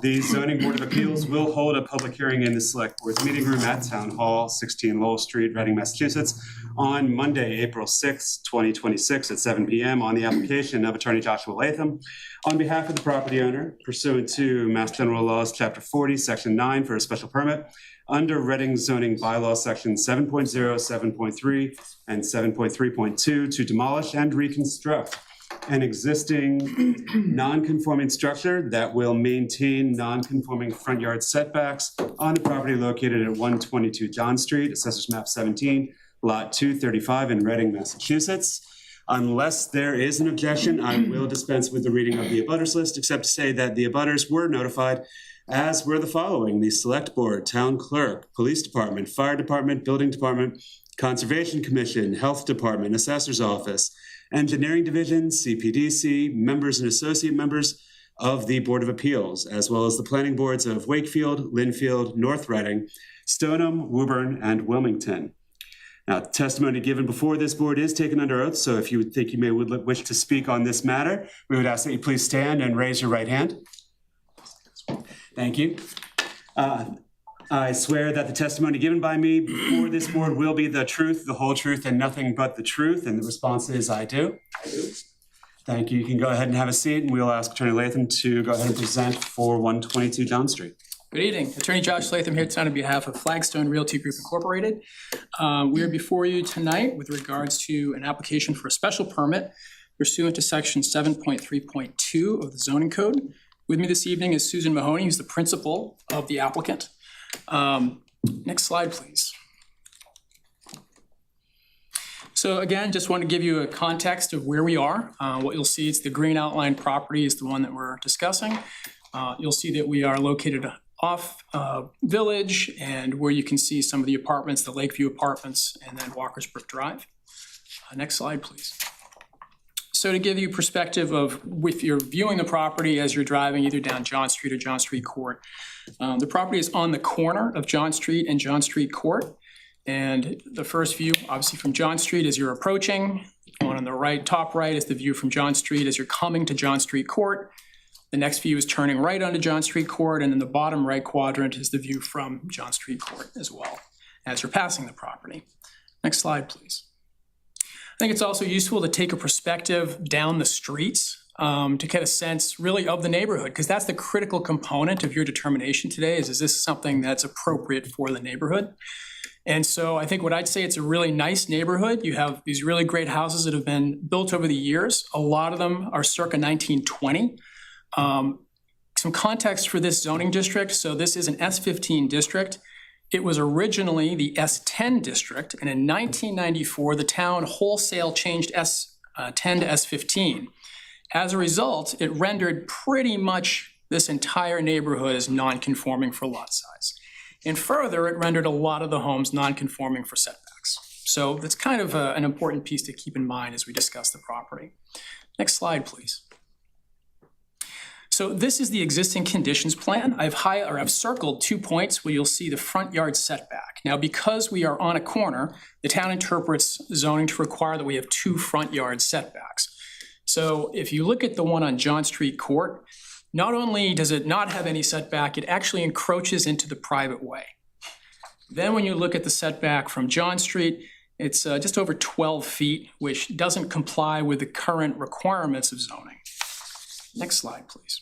The Zoning Board of Appeals will hold a public hearing in the Select Board's meeting room at Town Hall, 16 Lowell Street, Reading, Massachusetts, on Monday, April 6, 2026 at 7 p.m. on the application of Attorney Joshua Latham on behalf of the property owner pursuant to Mass General Laws, Chapter 40, Section 9 for a special permit under Reading zoning bylaw section 7.0, 7.3, and 7.3.2 to demolish and reconstruct an existing non-conforming structure that will maintain non-conforming front yard setbacks on the property located at 122 John Street, Assessors Map 17, Lot 235 in Reading, Massachusetts. Unless there is an objection, I will dispense with the reading of the abutters list, except to say that the abutters were notified, as were the following: the Select Board, Town Clerk, Police Department, Fire Department, Building Department, Conservation Commission, Health Department, Assessor's Office, Engineering Division, CPDC, members and associate members of the Board of Appeals, as well as the planning boards of Wakefield, Lynnfield, North Reading, Stoneham, Woburn, and Wilmington. Now, testimony given before this board is taken under oath, so if you would think you may wish to speak on this matter, we would ask that you please stand and raise your right hand. Thank you. I swear that the testimony given by me before this board will be the truth, the whole truth, and nothing but the truth. And the response is, I do. I do. Thank you. You can go ahead and have a seat, and we'll ask Attorney Latham to go ahead and present for 122 John Street. Good evening. Attorney Josh Latham here tonight on behalf of Flagstone Realty Group Incorporated. We are before you tonight with regards to an application for a special permit pursuant to section 7.3.2 of the zoning code. With me this evening is Susan Mahoney, who's the principal of the applicant. Next slide, please. So again, just want to give you a context of where we are. What you'll see is the green outline property is the one that we're discussing. You'll see that we are located off Village, and where you can see some of the apartments, the Lakeview Apartments, and then Walkersbrook Drive. Next slide, please. So to give you perspective of if you're viewing the property as you're driving either down John Street or John Street Court, the property is on the corner of John Street and John Street Court. And the first view, obviously from John Street as you're approaching, the one on the right, top right, is the view from John Street as you're coming to John Street Court. The next view is turning right onto John Street Court, and then the bottom right quadrant is the view from John Street Court as well as you're passing the property. Next slide, please. I think it's also useful to take a perspective down the streets to get a sense really of the neighborhood, because that's the critical component of your determination today is this something that's appropriate for the neighborhood? And so I think what I'd say, it's a really nice neighborhood. You have these really great houses that have been built over the years. A lot of them are circa 1920. Some context for this zoning district. So this is an S15 district. It was originally the S10 district, and in 1994, the town wholesale changed S10 to S15. As a result, it rendered pretty much this entire neighborhood as non-conforming for lot size. And further, it rendered a lot of the homes non-conforming for setbacks. So that's kind of an important piece to keep in mind as we discuss the property. Next slide, please. So this is the existing conditions plan. I've circled 2 points where you'll see the front yard setback. Now, because we are on a corner, the town interprets zoning to require that we have 2 front yard setbacks. So if you look at the one on John Street Court, not only does it not have any setback, it actually encroaches into the private way. Then when you look at the setback from John Street, it's just over 12 feet, which doesn't comply with the current requirements of zoning. Next slide, please.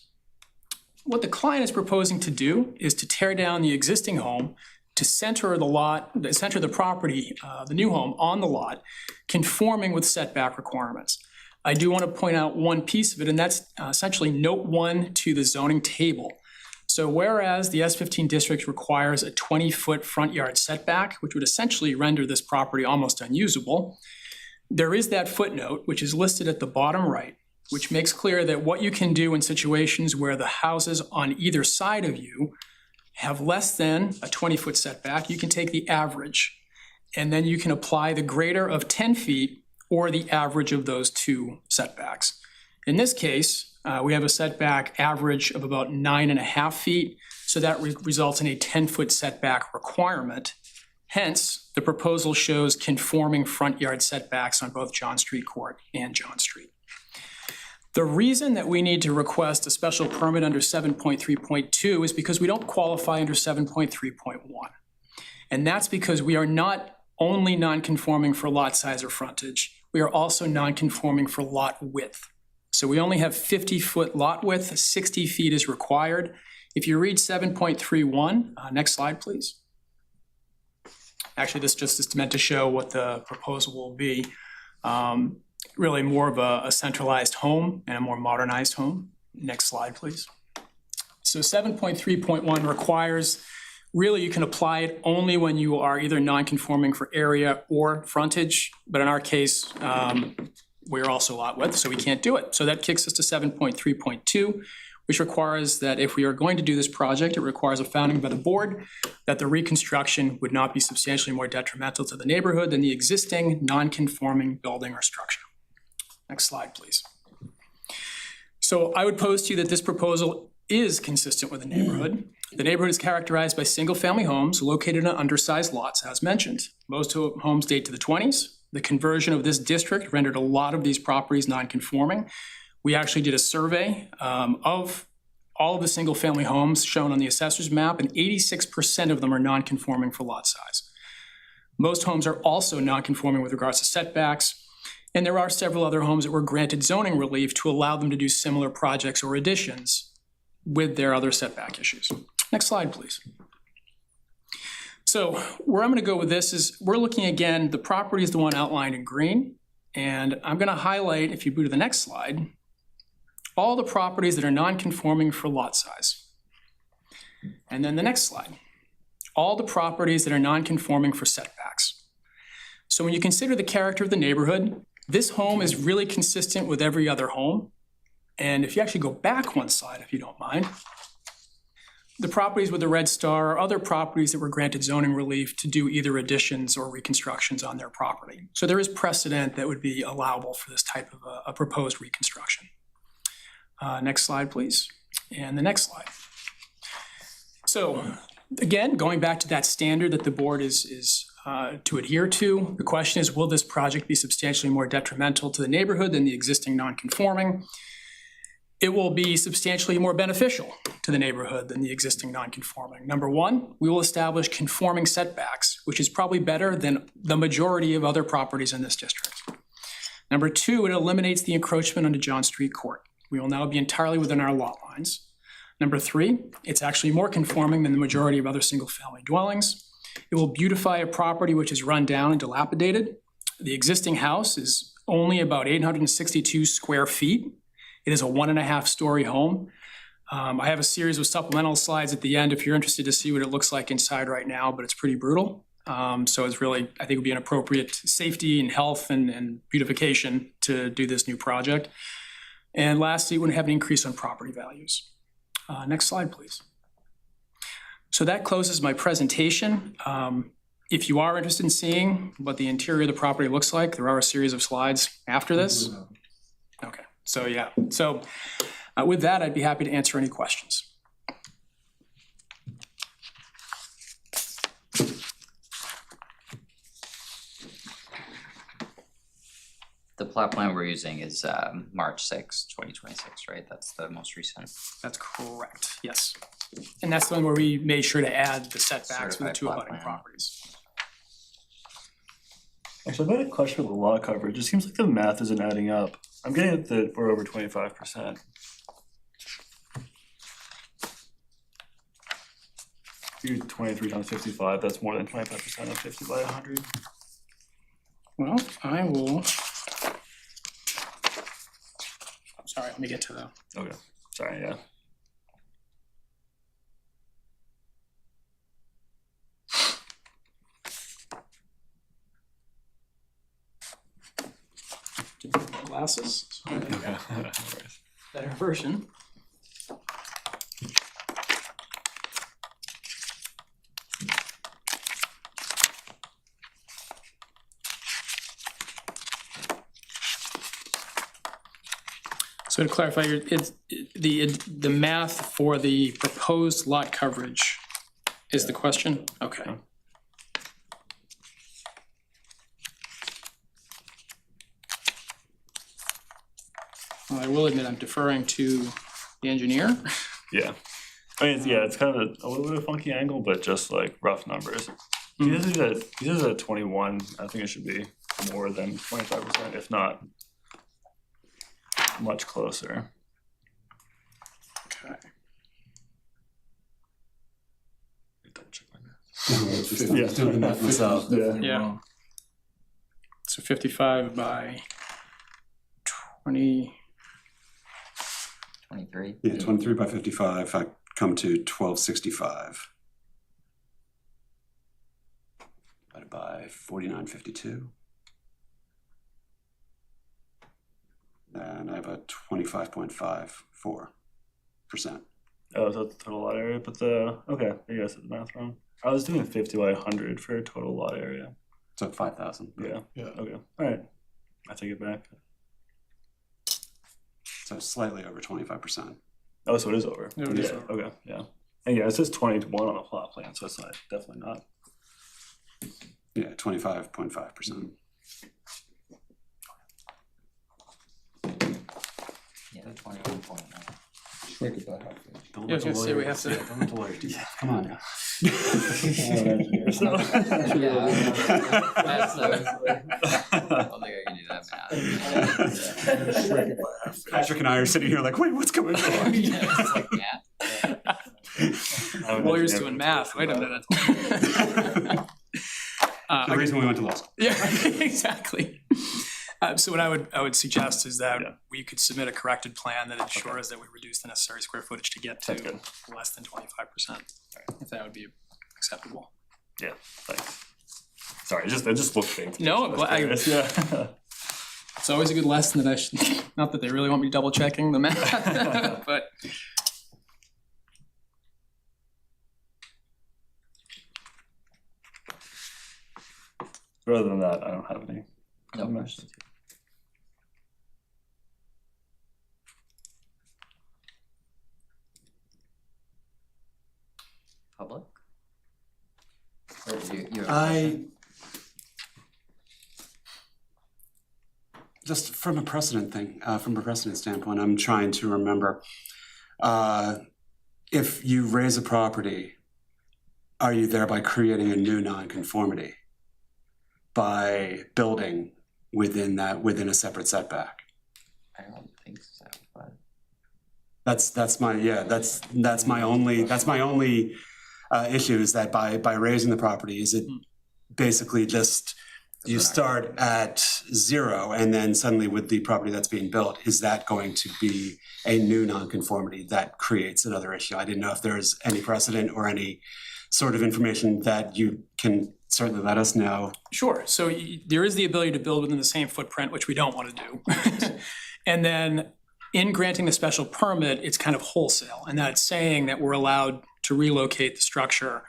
what the client is proposing to do is to tear down the existing home, to center the property, the new home on the lot, conforming with setback requirements. I do want to point out one piece of it, and that's essentially note 1 to the zoning table. So whereas the S15 district requires a 20-foot front yard setback, which would essentially render this property almost unusable, there is that footnote, which is listed at the bottom right, which makes clear that what you can do in situations where the houses on either side of you have less than a 20-foot setback, you can take the average, and then you can apply the greater of 10 feet or the average of those two setbacks. In this case, we have a setback average of about 9.5 feet, so that results in a 10-foot setback requirement. Hence, the proposal shows conforming front yard setbacks on both John Street Court and John Street. The reason that we need to request a special permit under 7.3.2 is because we don't qualify under 7.3.1. And that's because we are not only non-conforming for lot size or frontage, we are also non-conforming for lot width. So we only have 50-foot lot width, 60 feet is required. If you read 7.31, next slide, please. Actually, this just is meant to show what the proposal will be. Really more of a centralized home and a more modernized home. Next slide, please. So 7.3.1 requires, really you can apply it only when you are either non-conforming for area or frontage, but in our case, we're also lot width, so we can't do it. So that kicks us to 7.3.2, which requires that if we are going to do this project, it requires a finding by the board that the reconstruction would not be substantially more detrimental to the neighborhood than the existing non-conforming building or structure. Next slide, please. So I would pose to you that this proposal is consistent with the neighborhood. The neighborhood is characterized by single-family homes located on undersized lots, as mentioned. Most homes date to the 20s. The conversion of this district rendered a lot of these properties non-conforming. We actually did a survey of all of the single-family homes shown on the assessor's map, and 86% of them are non-conforming for lot size. Most homes are also non-conforming with regards to setbacks, and there are several other homes that were granted zoning relief to allow them to do similar projects or additions with their other setback issues. Next slide, please. So where I'm going to go with this is we're looking again, the property is the one outlined in green, and I'm going to highlight, if you move to the next slide, all the properties that are non-conforming for lot size. And then the next slide, all the properties that are non-conforming for setbacks. So when you consider the character of the neighborhood, this home is really consistent with every other home. And if you actually go back one slide, if you don't mind, the properties with the red star are other properties that were granted zoning relief to do either additions or reconstructions on their property. So there is precedent that would be allowable for this type of a proposed reconstruction. Next slide, please. And the next slide. So again, going back to that standard that the board is to adhere to, the question is, will this project be substantially more detrimental to the neighborhood than the existing non-conforming? It will be substantially more beneficial to the neighborhood than the existing non-conforming. Number one, we will establish conforming setbacks, which is probably better than the majority of other properties in this district. Number two, it eliminates the encroachment onto John Street Court. We will now be entirely within our lot lines. Number three, it's actually more conforming than the majority of other single-family dwellings. It will beautify a property which is run down and dilapidated. The existing house is only about 862 square feet. It is a 1.5-story home. I have a series of supplemental slides at the end if you're interested to see what it looks like inside right now, but it's pretty brutal. So it's really, I think it would be an appropriate safety and health and beautification to do this new project. And lastly, it wouldn't have an increase on property values. Next slide, please. So that closes my presentation. If you are interested in seeing what the interior of the property looks like, there are a series of slides after this. Okay, so yeah. So with that, I'd be happy to answer any questions. The plot plan we're using is March 6, 2026, right? That's the most recent. That's correct, yes. And that's the one where we made sure to add the setbacks for the Certified two plot abutting plan. properties. Actually, I've got a question with the lot coverage. It seems like the math isn't adding up. I'm getting that we're over 25%. do 23 times 55, that's more than 25% of 50 by 100. Well, I will. I'm sorry, let me get to the. Okay, sorry, yeah. Glasses, so I have Okay, no worries. a better version. So to clarify, the math for the proposed lot coverage is the question? Okay. Well, I will admit I'm deferring to the engineer. Yeah. I mean, it's kind of a little bit of a funky angle, but just like rough numbers. He is at 21. I think it should be more than 25%, if not much closer. Okay. Double check my math. Yeah, doing that myself. Yeah. So 55 by 20. 23. Yeah, 23 by 55, I come to 1265. Divided by 4952. And I have a 25.54%. Oh, so that's the total lot area, but okay, I guess I did the math wrong. I was doing 50 by 100 for total lot area. So 5,000. Yeah, Yeah. okay, alright. I take it back. So slightly over 25%. Oh, so it is over. It is Yeah, over. okay, yeah. And yeah, it says 20 to 1 on the plot plan, so it's not, definitely not. Yeah, 25.5%. Yeah, 21.9. Shrink it by half. Don't Yeah, I was gonna say we have to- Don't let the lawyers do that. Come on now. So- Yeah, that's I don't think I can do that math. Patrick and I are sitting here like, wait, what's going on? Yeah, it's like math. Lawyers doing math, wait a minute. The reason we went to law school. Yeah, exactly. So what I would suggest is that Yeah. we could submit a corrected plan that ensures that we reduce the necessary square footage to get That's to good. less than 25%, if that would be acceptable. Yeah, thanks. Sorry, I just looked big. No, I'm glad- Yeah. It's always a good lesson that I should, not that they really want me double checking the math, but But other than that, I don't have any No comments. questions. Public? Or you're. Just from a precedent thing, from a precedent standpoint, I'm trying to remember, if you raise a property, are you thereby creating a new nonconformity by building within a separate setback? I don't think so, but. That's my only issue is that by raising the property, is it basically just you start at 0 and then suddenly with the property that's being built, is that going to be a new nonconformity that creates another issue? I didn't know if there's any precedent or any sort of information that you can certainly let us know. sure. So there is the ability to build within the same footprint, which we don't want to do. And then in granting the special permit, it's kind of wholesale, and that's saying that we're allowed to relocate the structure,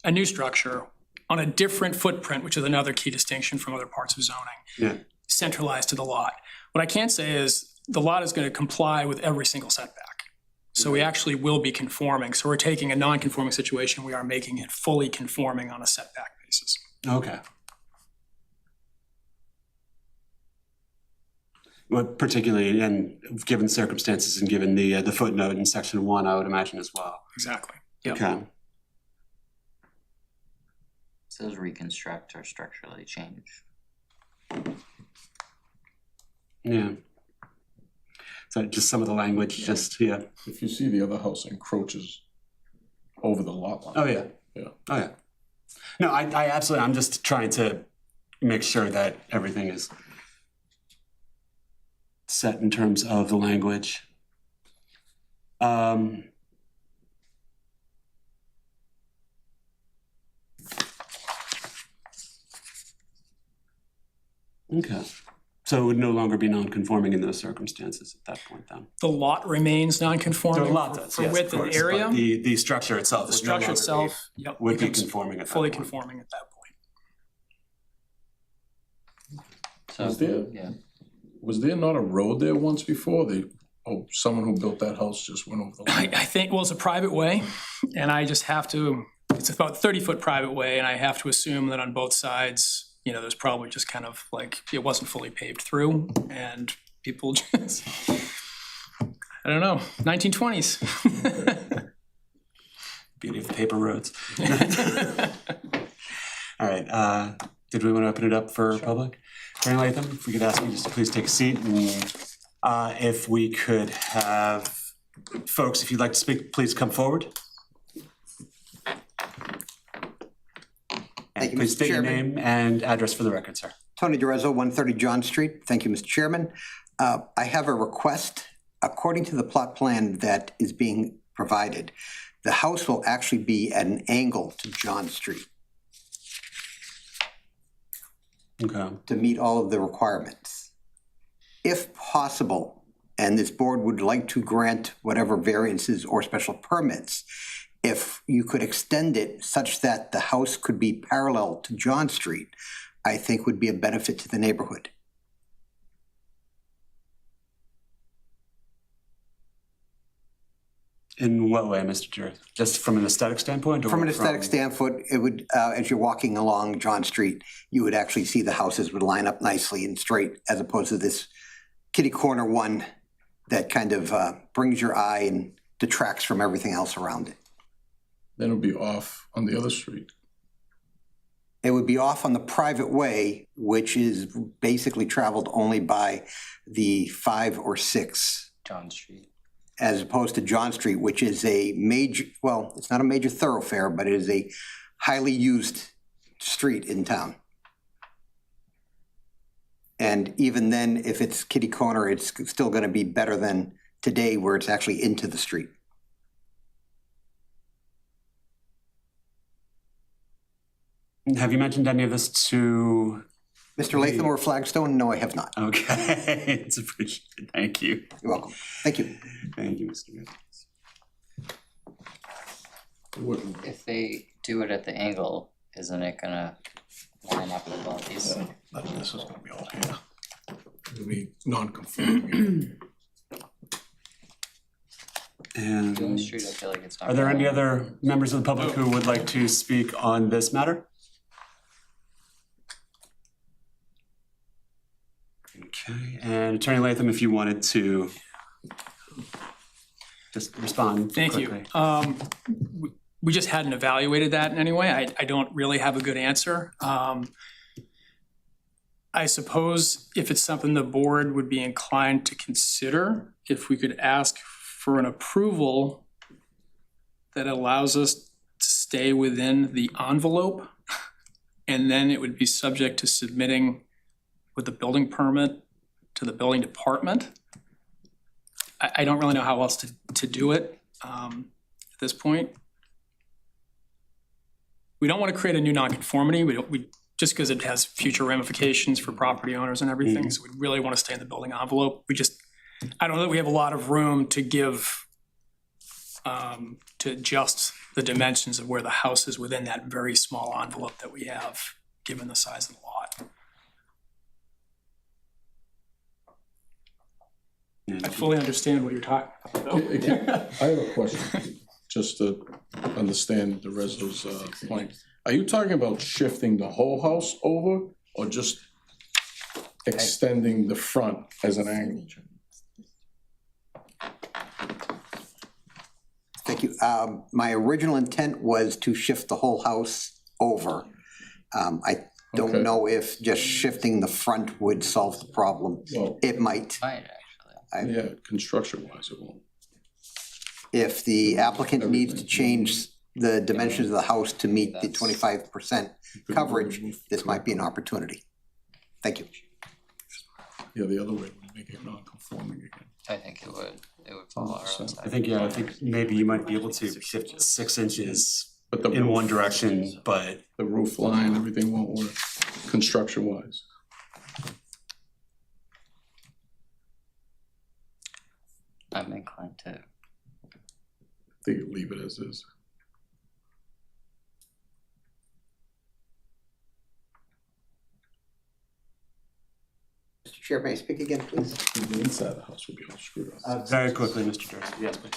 a new structure, on a different footprint, which is another key distinction from other parts of zoning, Yeah. centralized to the lot. What I can say is the lot is going to comply with every single setback. So we actually will be conforming. So we're taking a non-conforming situation, we are making it fully conforming on a setback basis. Okay. Well, particularly, and given the circumstances and given the footnote in section 1, I would imagine as well. Exactly. Yep. Okay. Says reconstruct or structurally change. Yeah. So just some of the language, just, yeah. If you see the other house encroaches over the lot line. Oh, yeah. Yeah. Oh, yeah. No, I absolutely, I'm just trying to make sure that everything is set in terms of the language. Okay, so it would no longer be non-conforming in those circumstances at that point then? The lot remains non-conforming The lot for- does, for yes, width of and course, area. but the structure itself The would no structure longer itself, yep, would be becomes conforming at that fully point. conforming at that point. So, Was there- yeah. Was there not a road there once before? Someone who built that house just went over the line. I think, well, it's a private way, and I just have to, it's about 30-foot private way, and I have to assume that on both sides, you know, there's probably just kind of like, it wasn't fully paved through, and people just, I don't know, 1920s. Beauty of the paper roads. All right, did we want to open it up for public? Attorney Latham, if we could ask you just to please take a seat, and if we could have folks, if you'd like to speak, please come forward. Thank you, Please Mr. state your Chairman. name and address for the record, sir. Tony DeRezzo, 130 John Street. Thank you, Mr. Chairman. I have a request. According to the plot plan that is being provided, the house will actually be at an angle to John Street Okay. to meet all of the requirements. If possible, and this board would like to grant whatever variances or special permits, if you could extend it such that the house could be parallel to John Street, I think would be a benefit to the neighborhood. In what way, Mr. Jarrett? Just from an aesthetic standpoint? Or From an aesthetic standpoint, it would, as you're walking along John Street, you would actually see the houses would line up nicely and straight, as opposed to this kitty corner one that kind of brings your eye and detracts from everything else around it. Then it'll be off on the other street. It would be off on the private way, which is basically traveled only by the 5 or 6, John Street. as opposed to John Street, which is a major, well, it's not a major thoroughfare, but it is a highly used street in town. And even then, if it's kitty corner, it's still going to be better than today where it's actually into the street. Have you mentioned any of this to? Mr. Latham or Flagstone? No, I have not. Okay, it's appreciated. Thank you. You're welcome. Thank you. Thank you, Mr. Jarrett. If they do it at the angle, isn't it gonna line up with all these? This is gonna be all here. It'll be non-conforming. And John Street, I feel like it's not. are there any really- other members of the public who would like to speak on this matter? Okay, and Attorney Latham, if you wanted to just respond Thank you. quickly. We just hadn't evaluated that in any way. I don't really have a good answer. I suppose if it's something the board would be inclined to consider, if we could ask for an approval that allows us to stay within the envelope, and then it would be subject to submitting with the building permit to the building department. I don't really know how else to do it at this point. We don't want to create a new nonconformity. We just because it has future ramifications for property owners and everything. So we really want to stay in the building envelope. I don't know that we have a lot of room to give, to adjust the dimensions of where the house is within that very small envelope that we have, given the size of the lot. I fully understand what you're talking about, though. I have a question, just to understand the resident's point. Are you talking about shifting the whole house over, or just extending the front as an angle? Thank you. My original intent was to shift the whole house over. I Okay. don't know if just shifting the front would solve the problem. Well, It might. Might actually. yeah, construction-wise, it won't. If the applicant needs to change the dimensions of the house to meet the That's- 25% coverage, this might be an opportunity. Thank you. Yeah, the other way would make it non-conforming again. I think it would follow our own I think maybe you might be able to shift 6 inches But the in one roof- direction, but The roof line, everything won't work, construction-wise. I'm inclined to, I think you leave it as is. Mr. Chair, may I speak again, please? The inside of the house would be all screwed up. very quickly, Mr. Dorsey, yes, please.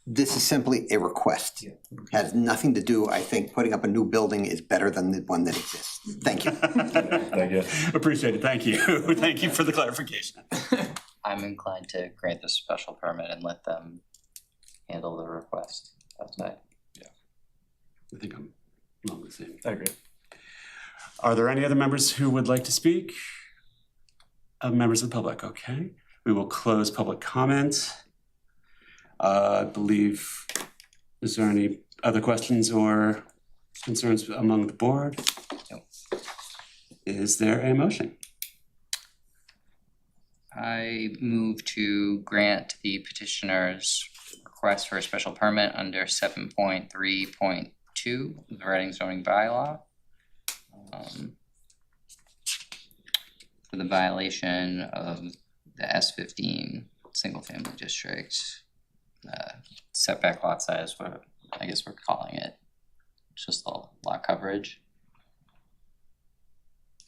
This is simply a request. Has nothing to do, I think, putting up a new building is better than the one that exists. Thank you. Thank you. Appreciate it, thank you. Thank you for the clarification. I'm inclined to grant the special permit and let them handle the request outside. I think I'm along the same. I agree. Are there any other members who would like to speak? Members of the public, okay. We will close public comment. I believe, is there any other questions or concerns among the board? No. Is there a motion? I move to grant the petitioner's request for a special permit under 7.3.2 of the Reading zoning bylaw. For the violation of the S15 single-family district setback lot size, what I guess we're calling it, just the lot coverage.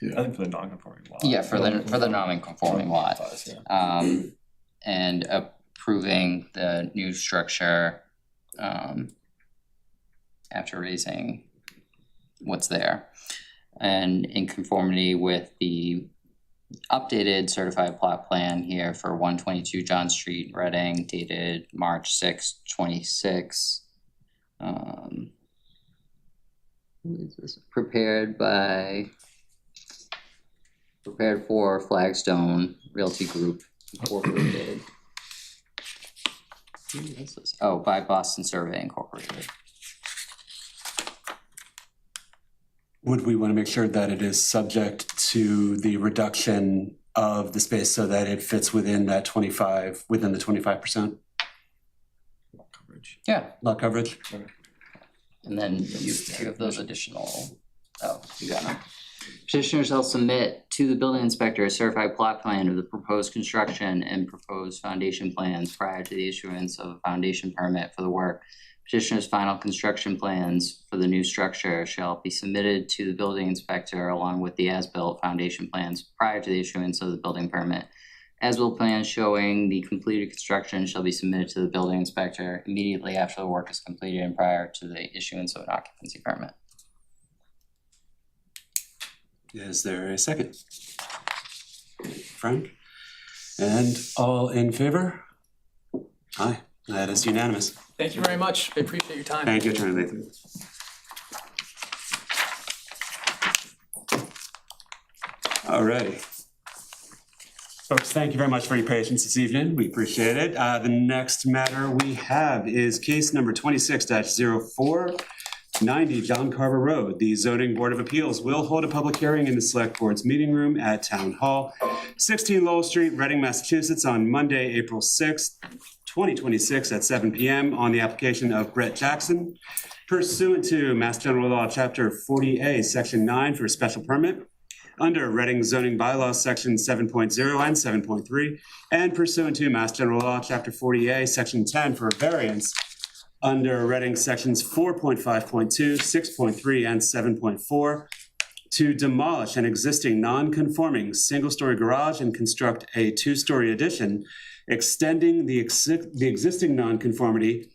I think for the non-conforming lot. Yeah, for the non-conforming lot. Size, yeah. And approving the new structure after raising what's there. And in conformity with the updated certified plot plan here for 122 John Street, Reading, dated March 6, 26. Who is this? Prepared for Flagstone Realty Group Incorporated. Who is this? Oh, by Boston Survey Incorporated. Would we want to make sure that it is subject to the reduction of the space so that it fits within that 25, within the 25% Coverage. Yeah, lot coverage? and then you have those additional, you got them. Petitioner shall submit to the building inspector a certified plot plan of the proposed construction and proposed foundation plans prior to the issuance of a foundation permit for the work. Petitioner's final construction plans for the new structure shall be submitted to the building inspector along with the as-built foundation plans prior to the issuance of the building permit. As-built plans showing the completed construction shall be submitted to the building inspector immediately after the work is completed and prior to the issuance of an occupancy permit. Is there a second? Frank? And all in favor? Aye, that is unanimous. Thank you very much. I appreciate your time. Thank you, Attorney Lathan. Alrighty. Folks, thank you very much for your patience this evening. We appreciate it. The next matter we have is case number 26-0490 John Carver Road. The Zoning Board of Appeals will hold a public hearing in the Select Board's meeting room at Town Hall, 16 Lowell Street, Reading, Massachusetts, on Monday, April 6th, 2026 at 7 p.m. on the application of Brett Jackson pursuant to Mass General Law, Chapter 40A, Section 9 for a special permit under Reading zoning bylaws, Section 7.0 and 7.3, and pursuant to Mass General Law, Chapter 40A, Section 10 for a variance under Reading Sections 4.5.2, 6.3, and 7.4 to demolish an existing non-conforming single-story garage and construct a two-story addition, extending the existing non-conformity,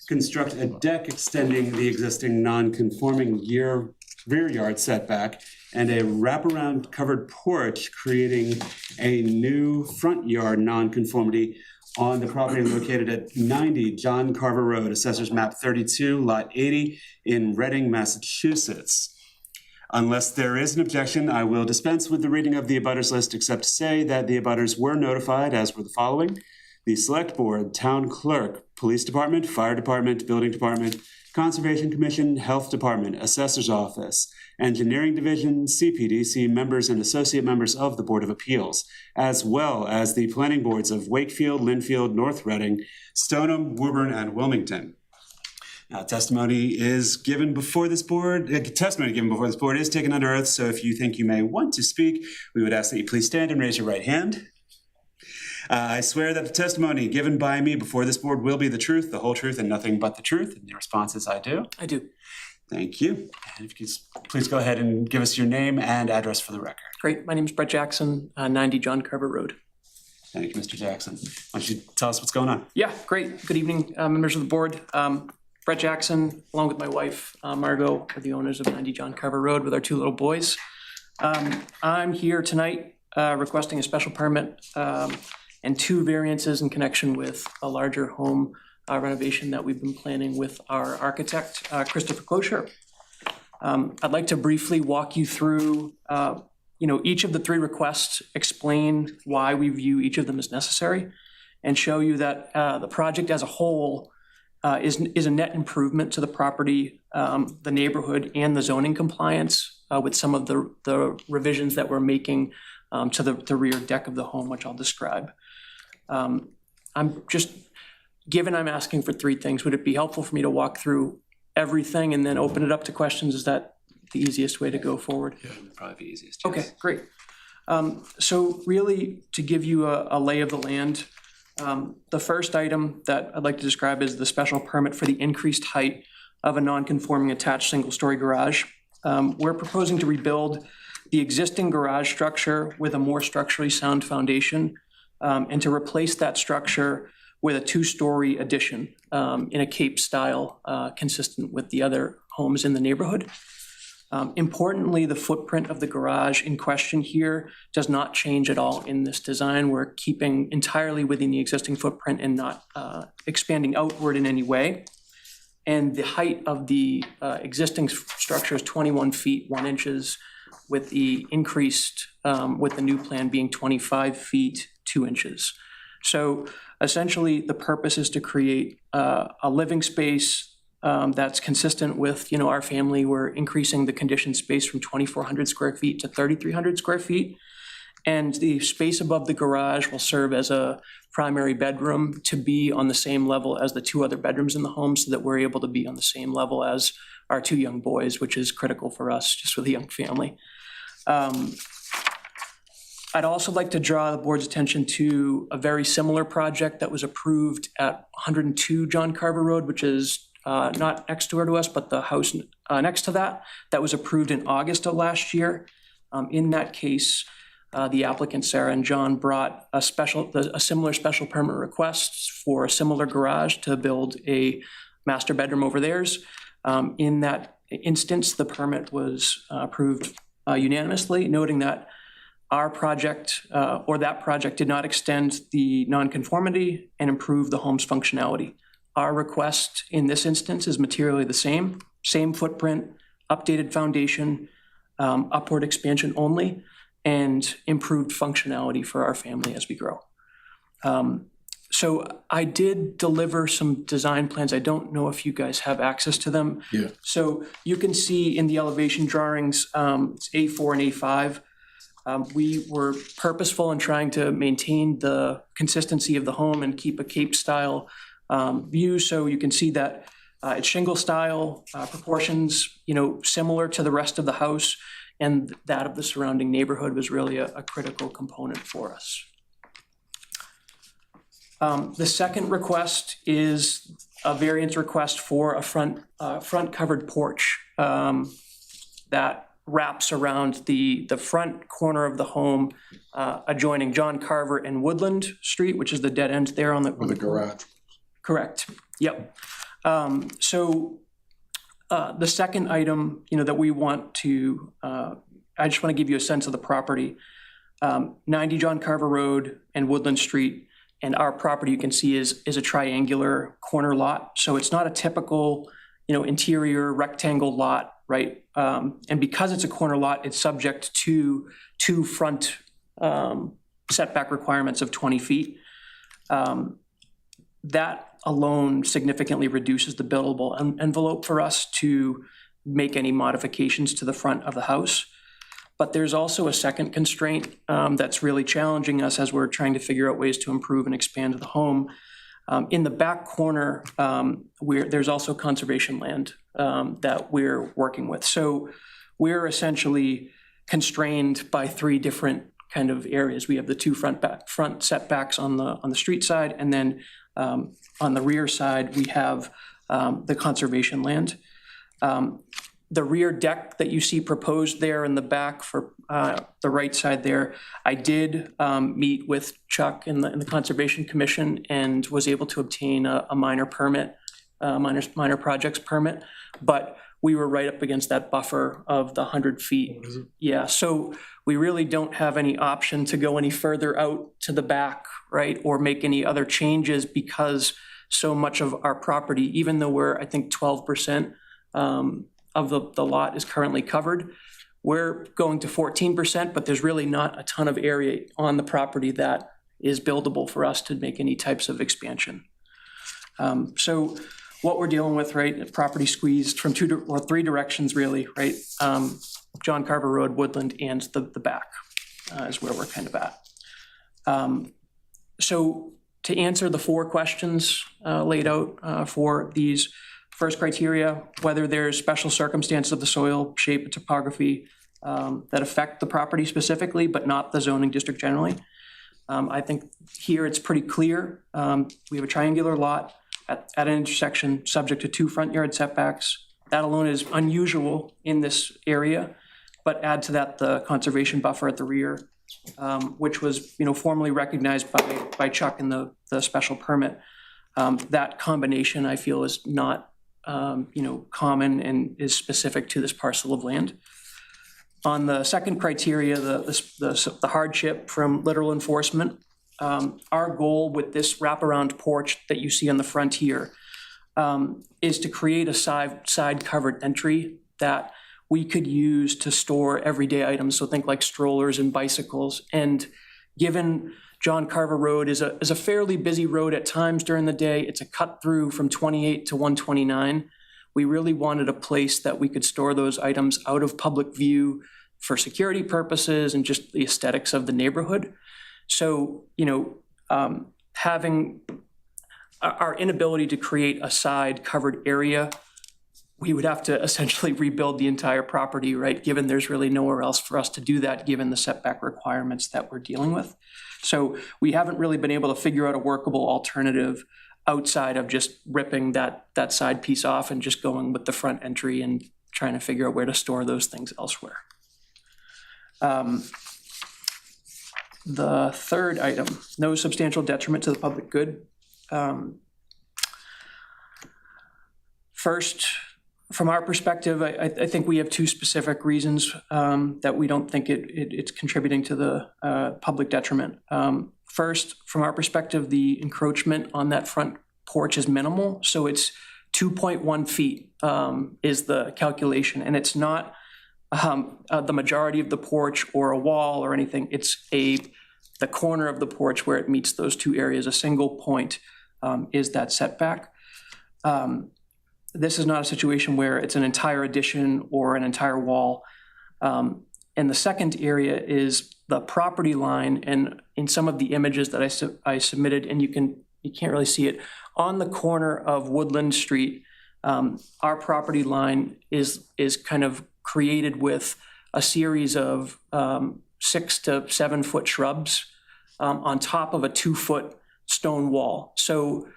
construct a deck extending the existing non-conforming rear yard setback, and a wraparound covered porch, creating a new front yard non-conformity on the property located at 90 John Carver Road, Assessors Map 32, Lot 80 in Reading, Massachusetts. Unless there is an objection, I will dispense with the reading of the abutters list, except to say that the abutters were notified, as were the following: the Select Board, Town Clerk, Police Department, Fire Department, Building Department, Conservation Commission, Health Department, Assessor's Office, Engineering Division, CPDC members and associate members of the Board of Appeals, as well as the planning boards of Wakefield, Linfield, North Reading, Stoneham, Woburn, and Wilmington. Now, testimony given before this board is taken under oath, so if you think you may want to speak, we would ask that you please stand and raise your right hand. I swear that the testimony given by me before this board will be the truth, the whole truth, and nothing but the truth. And the response is I do. I do. Thank you. And if you could please go ahead and give us your name and address for the record. Great. My name is Brett Jackson, 90 John Carver Road. Thank you, Mr. Jackson. Why don't you tell us what's going on? Yeah, great. Good evening, members of the board. Brett Jackson, along with my wife, Margot, are the owners of 90 John Carver Road with our 2 little boys. I'm here tonight requesting a special permit and 2 variances in connection with a larger home renovation that we've been planning with our architect, Christopher Clocher. I'd like to briefly walk you through each of the 3 requests, explain why we view each of them as necessary, and show you that the project as a whole is a net improvement to the property, the neighborhood, and the zoning compliance with some of the revisions that we're making to the rear deck of the home, which I'll describe. I'm asking for 3 things. Would it be helpful for me to walk through everything and then open it up to questions? Is that the easiest way to go forward? Yeah, probably the easiest. Okay, great. So really, to give you a lay of the land, the first item that I'd like to describe is the special permit for the increased height of a non-conforming attached single-story garage. We're proposing to rebuild the existing garage structure with a more structurally sound foundation and to replace that structure with a 2-story addition in a Cape style consistent with the other homes in the neighborhood. Importantly, the footprint of the garage in question here does not change at all in this design. We're keeping entirely within the existing footprint and not expanding outward in any way. And the height of the existing structure is 21 feet 1 inches, with the increased, with the new plan being 25 feet 2 inches. So essentially, the purpose is to create a living space that's consistent with, our family. We're increasing the conditioned space from 2,400 square feet to 3,300 square feet. And the space above the garage will serve as a primary bedroom to be on the same level as the 2 other bedrooms in the home, so that we're able to be on the same level as our 2 young boys, which is critical for us just with a young family. I'd also like to draw the board's attention to a very similar project that was approved at 102 John Carver Road, which is not next door to us, but the house next to that was approved in August of last year. In that case, the applicant, Sarah and John, brought a similar special permit request for a similar garage to build a master bedroom over theirs. In that instance, the permit was approved unanimously, noting that our project or that project did not extend the nonconformity and improve the home's functionality. Our request in this instance is materially the same footprint, updated foundation, upward expansion only, and improved functionality for our family as we grow. So I did deliver some design plans. I don't know if you guys have access to them. Yeah. So you can see in the elevation drawings, it's A4 and A5. We were purposeful in trying to maintain the consistency of the home and keep a Cape style view. So you can see that it's shingle style, proportions, similar to the rest of the house, and that of the surrounding neighborhood was really a critical component for us. The second request is a variance request for a front covered porch that wraps around the front corner of the home adjoining John Carver and Woodland Street, which is the dead end there on the garage. Correct. Yep. So the second item, that we want to, I just want to give you a sense of the property. 90 John Carver Road and Woodland Street, and our property, you can see, is a triangular corner lot. So it's not a typical, interior rectangle lot, right? And because it's a corner lot, it's subject to 2 front setback requirements of 20 feet. that alone significantly reduces the buildable envelope for us to make any modifications to the front of the house. But there's also a second constraint that's really challenging us as we're trying to figure out ways to improve and expand the home. In the back corner, there's also conservation land that we're working with. So we're essentially constrained by three different kind of areas. We have the two front setbacks on the street side, and then on the rear side, we have the conservation land. The rear deck that you see proposed there in the back for the right side there, I did meet with Chuck in the Conservation Commission and was able to obtain a minor permit, minor projects permit, but we were right up against that buffer of the 100 feet. Yeah, so we really don't have any option to go any further out to the back, right, or make any other changes because so much of our property, even though we're, I think, 12%, of the lot is currently covered. We're going to 14%, but there's really not a ton of area on the property that is buildable for us to make any types of expansion. So what we're dealing with, right, property squeezed from three directions really, right? John Carver Road, Woodland, and the back is where we're kind of at. So to answer the four questions laid out for these, first criteria, whether there's special circumstances of the soil, shape, and topography that affect the property specifically, but not the zoning district generally. I think here it's pretty clear. We have a triangular lot at an intersection subject to 2 front yard setbacks. That alone is unusual in this area, but add to that the conservation buffer at the rear, which was formally recognized by Chuck in the special permit. That combination I feel is not common and is specific to this parcel of land. On the second criteria, the hardship from literal enforcement, our goal with this wraparound porch that you see on the front here is to create a side covered entry that we could use to store everyday items. So think like strollers and bicycles. And given John Carver Road is a fairly busy road at times during the day. It's a cut through from 28 to 129. We really wanted a place that we could store those items out of public view for security purposes and just the aesthetics of the neighborhood. So, having our inability to create a side covered area, we would have to essentially rebuild the entire property, right? Given there's really nowhere else for us to do that, given the setback requirements that we're dealing with. So we haven't really been able to figure out a workable alternative outside of just ripping that side piece off and just going with the front entry and trying to figure out where to store those things elsewhere. The third item, no substantial detriment to the public good. First, from our perspective, I think we have two specific reasons that we don't think it's contributing to the public detriment. First, from our perspective, the encroachment on that front porch is minimal. So it's 2.1 feet is the calculation. And it's not the majority of the porch or a wall or anything. It's the corner of the porch where it meets those two areas. A single point is that setback. This is not a situation where it's an entire addition or an entire wall. And the second area is the property line. And in some of the images that I submitted, and you can't really see it, on the corner of Woodland Street, our property line is kind of created with a series of 6 to 7 foot shrubs on top of a 2-foot stone wall. So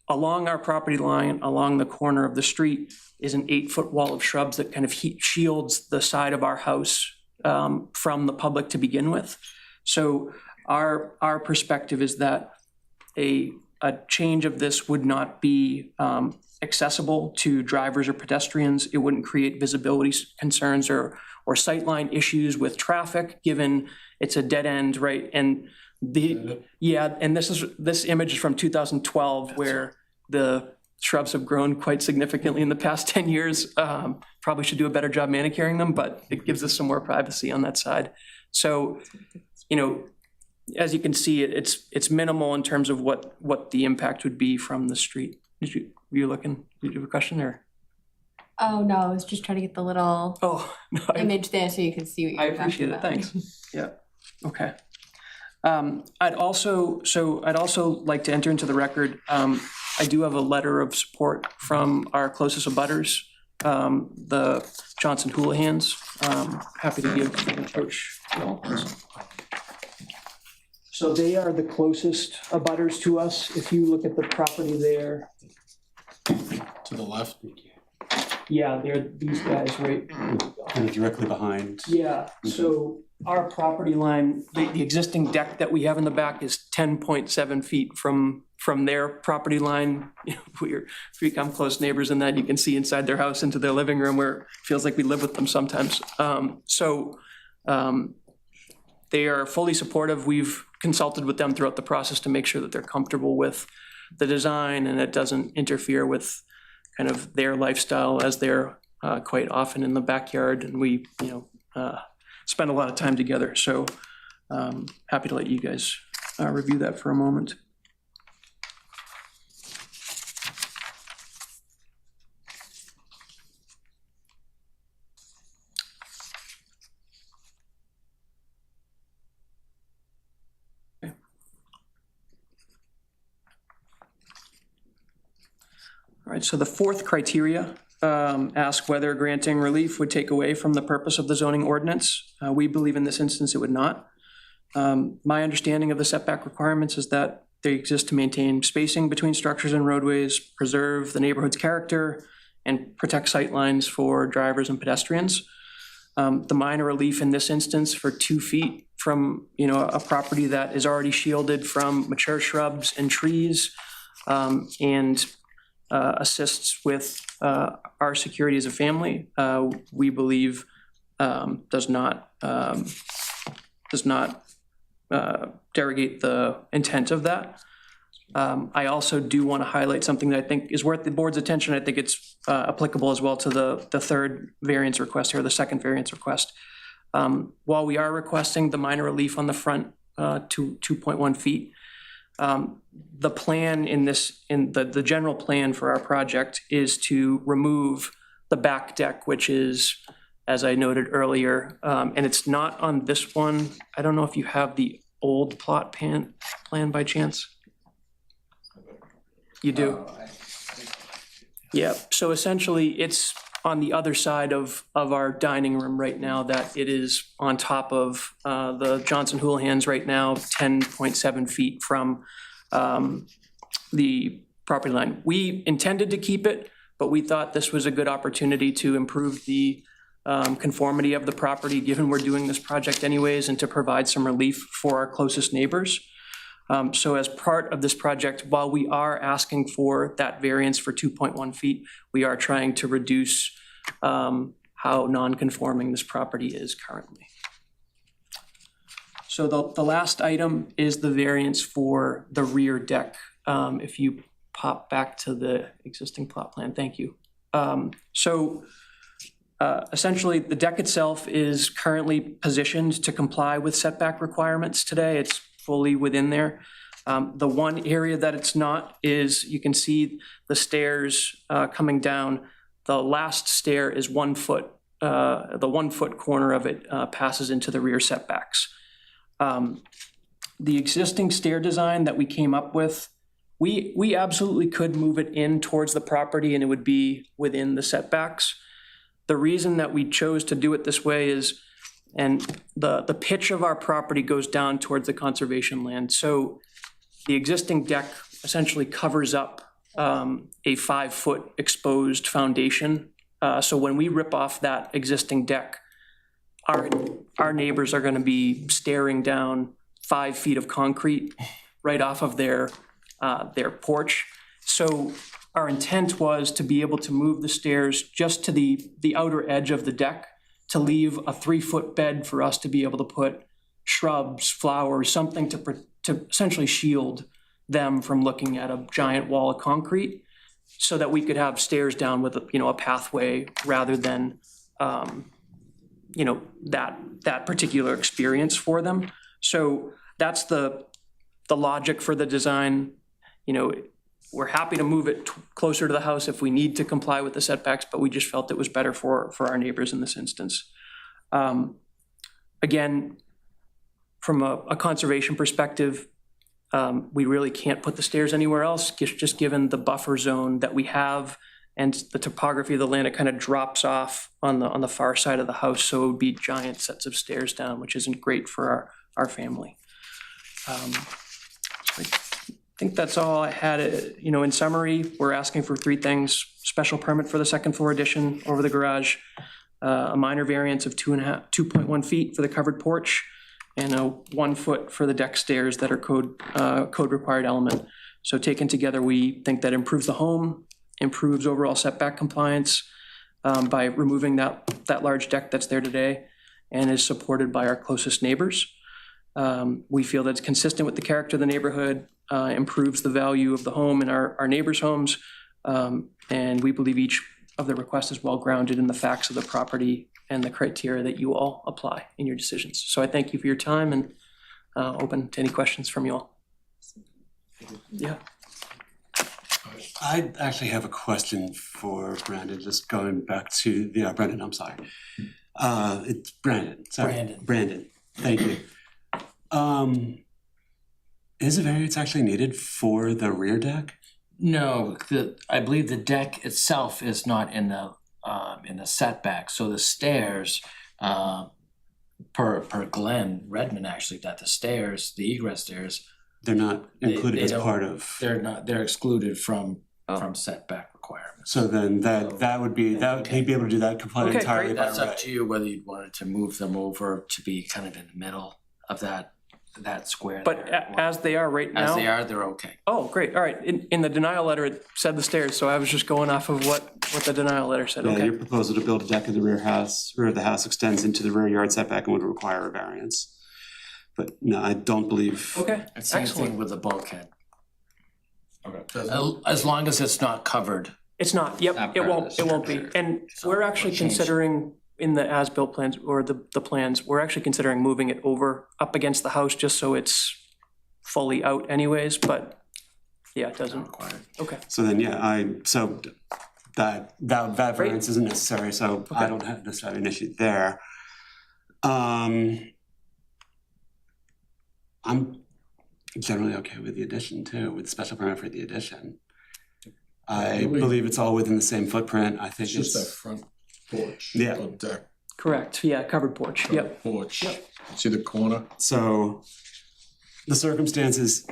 along our property line, along the corner of the street, is an 8-foot wall of shrubs that kind of shields the side of our house from the public to begin with. So our perspective is that a change of this would not be accessible to drivers or pedestrians. It wouldn't create visibility concerns or sightline issues with traffic, given it's a dead end, right? And this image is from 2012, where the shrubs have grown quite significantly in the past 10 years. Probably should do a better job manicuring them, but it gives us some more privacy on that side. So, as you can see, it's minimal in terms of what the impact would be from the street. Were you looking, did you have a question or? Oh, no, I was just trying to get the little Oh, no, image there so you can see what you're I talking appreciate it, about. thanks. Yeah, okay. I'd also like to enter into the record, I do have a letter of support from our closest abutters, the Johnson Hoolahans. Happy to give an approach. So they are the closest abutters to us. If you look at the property there, To the left? yeah, they're these guys right. Kind of directly behind. Yeah, so our property line, the existing deck that we have in the back is 10.7 feet from their property line. You know, we become close neighbors in that you can see inside their house into their living room where it feels like we live with them sometimes. They are fully supportive. We've consulted with them throughout the process to make sure that they're comfortable with the design and it doesn't interfere with kind of their lifestyle as they're quite often in the backyard, and we, spend a lot of time together. So happy to let you guys review that for a moment. All right, so the fourth criteria asks whether granting relief would take away from the purpose of the zoning ordinance. We believe in this instance it would not. My understanding of the setback requirements is that they exist to maintain spacing between structures and roadways, preserve the neighborhood's character, and protect sightlines for drivers and pedestrians. The minor relief in this instance for 2 feet from a property that is already shielded from mature shrubs and trees and assists with our security as a family, we believe does not derogate the intent of that. I also do want to highlight something that I think is worth the board's attention. I think it's applicable as well to the third variance request here, the second variance request. While we are requesting the minor relief on the front to 2.1 feet, the plan in the general plan for our project is to remove the back deck, which is, as I noted earlier, and it's not on this one. I don't know if you have the old plot plan by chance. You do? Yeah, so essentially it's on the other side of our dining room right now, that it is on top of the Johnson Hoolahans right now, 10.7 feet from the property line. We intended to keep it, but we thought this was a good opportunity to improve the conformity of the property, given we're doing this project anyways, and to provide some relief for our closest neighbors. So as part of this project, while we are asking for that variance for 2.1 feet, we are trying to reduce how non-conforming this property is currently. So the last item is the variance for the rear deck. If you pop back to the existing plot plan, thank you. Essentially, the deck itself is currently positioned to comply with setback requirements today. It's fully within there. The one area that it's not is, you can see the stairs coming down. The last stair is 1 foot. The 1 foot corner of it passes into the rear setbacks. The existing stair design that we came up with, we absolutely could move it in towards the property and it would be within the setbacks. The reason that we chose to do it this way is, and the pitch of our property goes down towards the conservation land. So the existing deck essentially covers up a 5 foot exposed foundation. So when we rip off that existing deck, our neighbors are going to be staring down 5 feet of concrete right off of their porch. So our intent was to be able to move the stairs just to the outer edge of the deck, to leave a 3 foot bed for us to be able to put shrubs, flowers, something to essentially shield them from looking at a giant wall of concrete, so that we could have stairs down with a pathway rather than that particular experience for them. So that's the logic for the design. You know, we're happy to move it closer to the house if we need to comply with the setbacks, but we just felt it was better for our neighbors in this instance. Again, from a conservation perspective, we really can't put the stairs anywhere else, just given the buffer zone that we have and the topography of the land. It kind of drops off on the far side of the house, so it would be giant sets of stairs down, which isn't great for our family. I think that's all I had. You know, in summary, we're asking for three things: special permit for the second floor addition over the garage, a minor variance of 2.1 feet for the covered porch, and a 1 foot for the deck stairs that are code required element. So taken together, we think that improves the home, improves overall setback compliance by removing that large deck that's there today, and is supported by our closest neighbors. We feel that it's consistent with the character of the neighborhood, improves the value of the home and our neighbors' homes, and we believe each of the requests is well grounded in the facts of the property and the criteria that you all apply in your decisions. So I thank you for your time and open to any questions from you all. Yeah. I actually have a question for Brandon, just going back to the, Brandon, I'm sorry. It's Brandon, sorry. Brandon, thank you. Is a variance actually needed for the rear deck? No, I believe the deck itself is not in the setback, so the stairs, per Glenn Redmond actually, that the stairs, the egress stairs, They're not included they as don't- part of. they're excluded from setback requirements. So then that would be, he'd be able to do that completely Okay, entirely great. by That's up right. to you whether you wanted to move them over to be kind of in the middle of that square. But there. as they are right now. As they are, they're okay. Oh, great. All right. In the denial letter, it said the stairs, so I was just going off of what the denial letter said. Yeah, Okay. your proposal to build a deck in the rear of the house extends into the rear yard setback and would require a variance. But no, I don't believe. Okay. It's same Excellent. thing with the bulkhead. Okay. As long as it's not covered. It's not. Yep. Not It part of won't. the It won't be. structure. And So we're we'll actually change. considering in the as-built plans or the plans, we're actually considering moving it over up against the house just so it's fully out anyways. But yeah, it doesn't. Required. Okay. So then, yeah, so that variance isn't necessary, so I Okay. don't have necessarily an issue there. I'm generally okay with the addition too, with the special permit for the addition. I Really? believe it's all within the same footprint. I think It's just that it's, front porch. Yeah. Or deck, Correct. Yeah. Covered porch. Yep. porch. Yep. See the corner? so the circumstances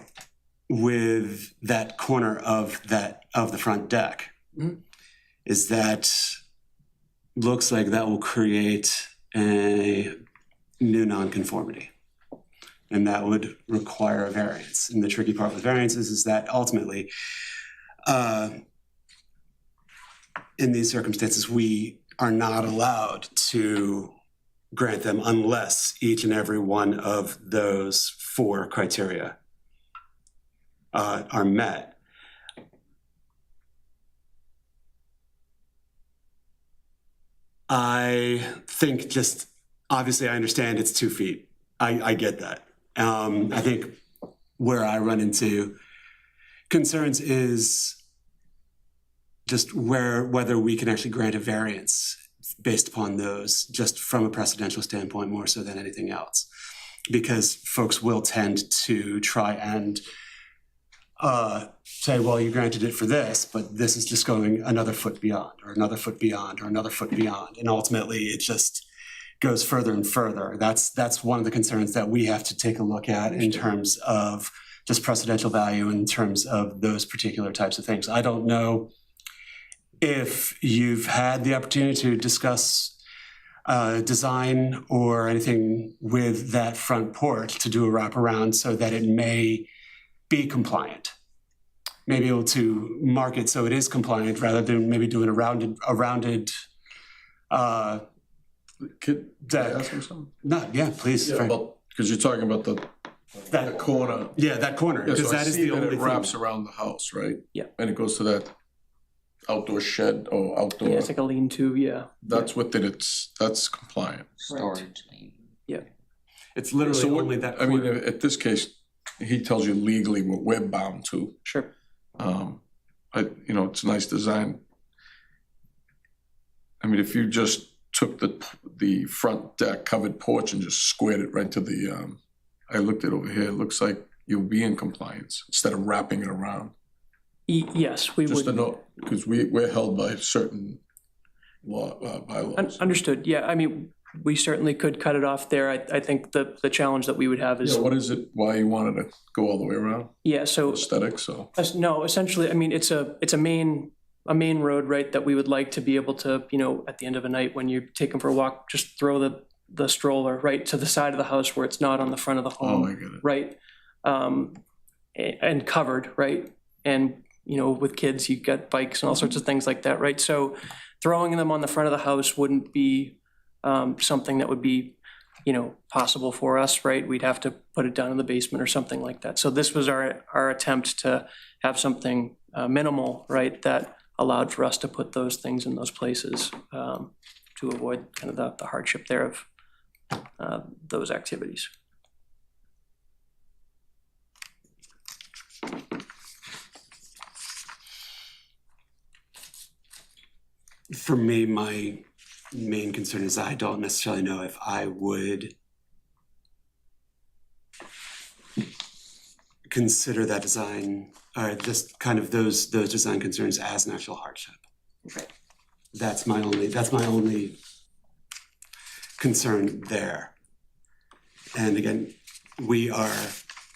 with that corner of the front deck Mhm. is that looks like that will create a new nonconformity. And that would require a variance. And the tricky part with variances is that ultimately, in these circumstances, we are not allowed to grant them unless each and every one of those 4 criteria are met. I think just, obviously I understand it's 2 feet. I get that. I think where I run into concerns is just whether we can actually grant a variance based upon those, just from a precedential standpoint more so than anything else. Because folks will tend to try and say, well, you granted it for this, but this is just going another foot beyond, or another foot beyond, or another foot beyond. And ultimately, it just goes further and further. That's one of the concerns that we have to take a look at in terms of just precedential value, in terms of those particular types of things. I don't know if you've had the opportunity to discuss design or anything with that front porch to do a wraparound so that it may be compliant. Maybe able to mark it so it is compliant rather than maybe doing a rounded Could I deck. ask him something? No, yeah, please. Yeah, Frank. well, because you're talking about the That corner. Yeah, that corner, Yeah, because so I that is see the that only it thing. wraps around the house, right? Yeah. And it goes to that outdoor shed or outdoor, Yeah. It's like a lean-to. Yeah. that's within that's compliant. Storage lane. Yeah. It's literally So what, only that I mean, corner. at this case, he tells you legally what we're bound to. Sure. You know, it's a nice design. I mean, if you just took the front deck covered porch and just squared it right to the, I looked it over here, it looks like you'll be in compliance instead of wrapping it around. Yes, we Just to would. know, because we're held by certain law, bylaws. Understood, yeah, I mean, we certainly could cut it off there. I think the challenge that we would have is, Yeah, what is it, why you wanted to go all the way around? yeah, so, Aesthetics, so. no, essentially, I mean, it's a main road, right, that we would like to be able to, you know, at the end of a night, when you're taking for a walk, just throw the stroller right to the side of the house where it's not on the front of the home. Oh, I get it. Right? And covered, right? And, you know, with kids, you've got bikes and all sorts of things like that, right? So throwing them on the front of the house wouldn't be something that would be, you know, possible for us, right? We'd have to put it down in the basement or something like that. So this was our attempt to have something minimal, right, that allowed for us to put those things in those places to avoid kind of the hardship there of those activities. For me, my main concern is I don't necessarily know if I would consider that design, or just kind of those design concerns as an actual hardship. Okay. That's my only concern there. And again, we are,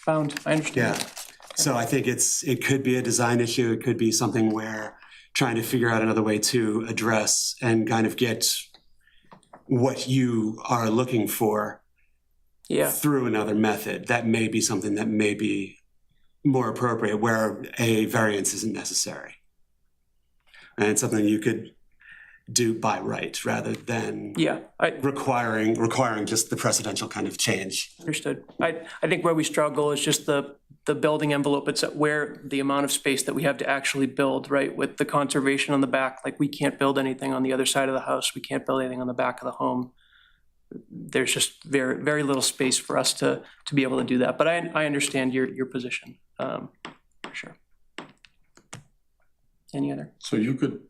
Found, I understand. yeah. So I think it could be a design issue. It could be something where trying to figure out another way to address and kind of get what you are looking for Yeah, through another method. That may be something that may be more appropriate, where a variance isn't necessary. And it's something you could do by right rather than yeah, I requiring just the precedential kind of change. understood. I think where we struggle is just the building envelope. It's where the amount of space that we have to actually build, right? With the conservation on the back, like we can't build anything on the other side of the house. We can't build anything on the back of the home. There's just very, very little space for us to be able to do that. But I understand your position, for sure. Any other? So you could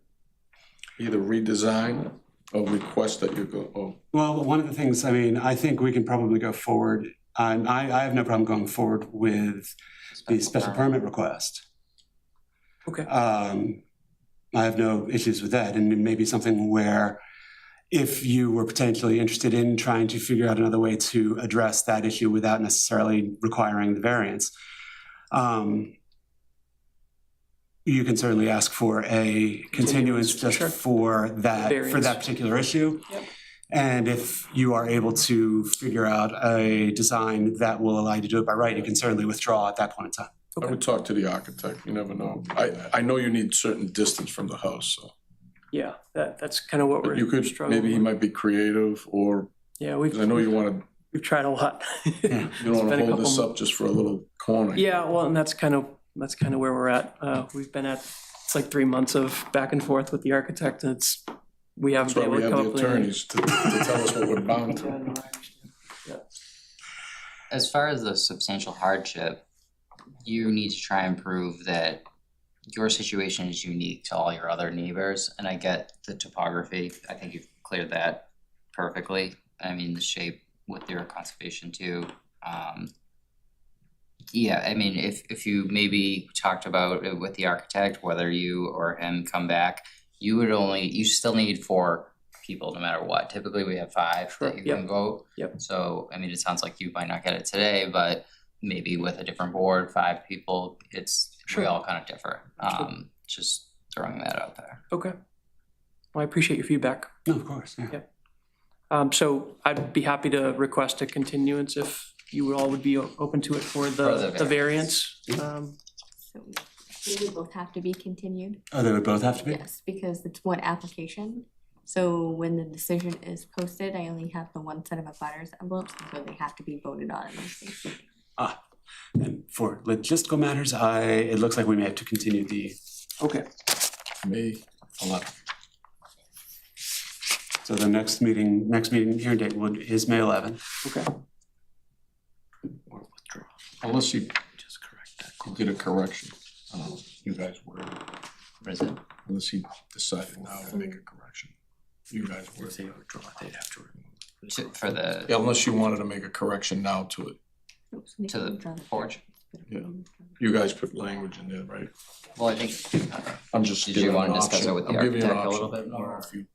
either redesign or request that you go, oh, Well, one of the things, I mean, I think we can probably go forward. I have no problem going forward with the special permit request. Okay. I have no issues with that, and it may be something where if you were potentially interested in trying to figure out another way to address that issue without necessarily requiring the variance, you can certainly ask for a continuance just Sure. for that Variance. particular issue. Yep. And if you are able to figure out a design that will allow you to do it by right, you can certainly withdraw at that point in time. I would talk to the architect, you never know. I know you need certain distance from the house, so. Yeah, that's kind of what we're But you could, struggling maybe he with. might be creative, or, Yeah, 'cause I know you wanna, we've tried a lot. you don't It's been wanna a hold this couple- up just for a little corner. Yeah, well, and that's kind of where we're at. We've been it's like 3 months of back and forth with the architect, and we haven't That's been why able we to have come the up with anything. attorneys to tell us what we're bound to. As far as the substantial hardship, you need to try and prove that your situation is unique to all your other neighbors, and I get the topography, I think you've cleared that perfectly. I mean, the shape with your conservation too. Yeah, I mean, if you maybe talked about it with the architect, whether you or him come back, you still need 4 people no matter what. Typically, we have 5 that you Yep. can vote. Yep. So, I mean, it sounds like you might not get it today, but maybe with a different board, 5 people, we Sure. all kind of differ. Just throwing that out there. Okay. Well, I appreciate your feedback. No, of course, yeah. Yep. So I'd be happy to request a continuance if you all would be open to it for the variance. So they would both have to be continued? Oh, they would both have to be? Yes, because it's one application. So when the decision is posted, I only have the one set of abutters envelopes, so they have to be voted on in the same meeting. And for logistical matters, it looks like we may have to continue the, Okay. May 11th. so the next meeting hearing date is May 11th. Okay. Unless you just did a correction, you guys were, What is it? unless he decided now to make a correction. You guys were. If they withdraw, they'd have to remove. For the, Yeah, unless you wanted to make a correction now to it. to the porch? Yeah. You guys put language in there, right? Well, I think, I'm just Did you giving wanna an discuss option. it with the I'm giving you an architect a little option. bit I don't know more? if you-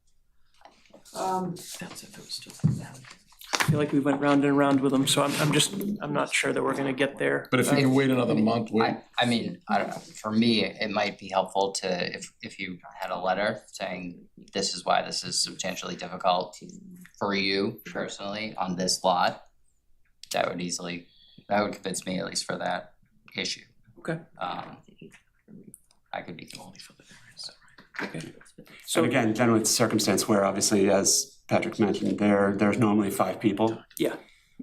That's if it was still. I feel like we went round and round with them, so I'm not sure that we're gonna get there. But if you can wait another month, wait. I mean, I don't know, for me, it might be helpful to, if you had a letter saying, this is why this is substantially difficult for you personally on this lot, that would convince me at least for that issue. Okay. I could be Only for the variance. Okay. And So, again, generally it's a circumstance where obviously, as Patrick mentioned, there's normally 5 people. yeah,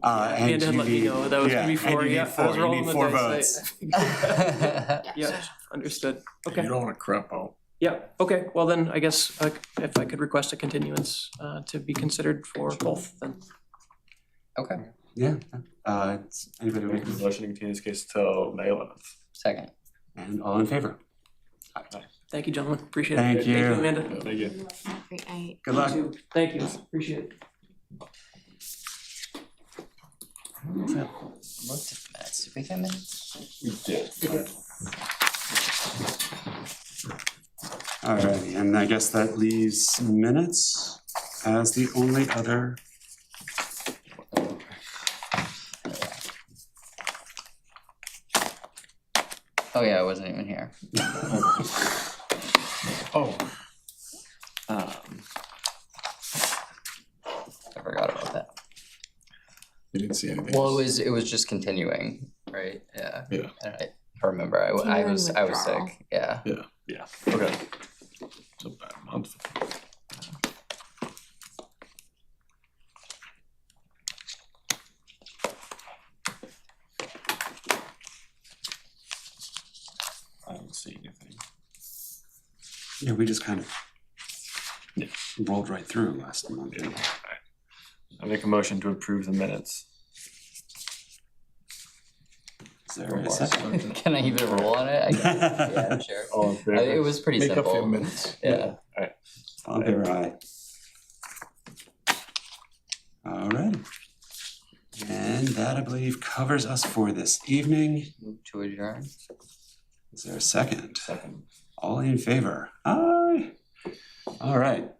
And Amanda had you let me need, know that was gonna be yeah, and four, you need yeah, I four, was you rolling need the 4 dice. votes. Yeah, understood. You Okay, don't wanna crap out. yeah, okay, well then, I guess if I could request a continuance to be considered for both, then. Okay, Yeah, anybody Make a want motion to continue this case till May 11th. second. and all in favor? Thank you, gentlemen, appreciate it. Thank you. Thank you, Amanda. Thank you. Great night. Good luck. You too. Thank you, appreciate it. Looked at the minutes, did we get minutes? We did. All right, and I guess that leaves minutes as the only other. Oh yeah, I wasn't even here. Oh, I forgot about that. you didn't see anything. Well, it was just continuing, right? Yeah. Yeah. And I remember, I was Continuing sick, withdrawal. yeah. Yeah, okay. It's a bad month. I don't see anything. Yeah, we just kind of rolled right through last month. Yeah. I make a motion to approve the minutes. Is there a second? Can I even roll on it? I guess, yeah, sure. All in favor? It was pretty Make up simple. your minutes. Yeah. All in favor, aye. All right. And that, I believe, covers us for this evening. Move to adjourn. Is there a second? Second. All in favor? Aye. All right.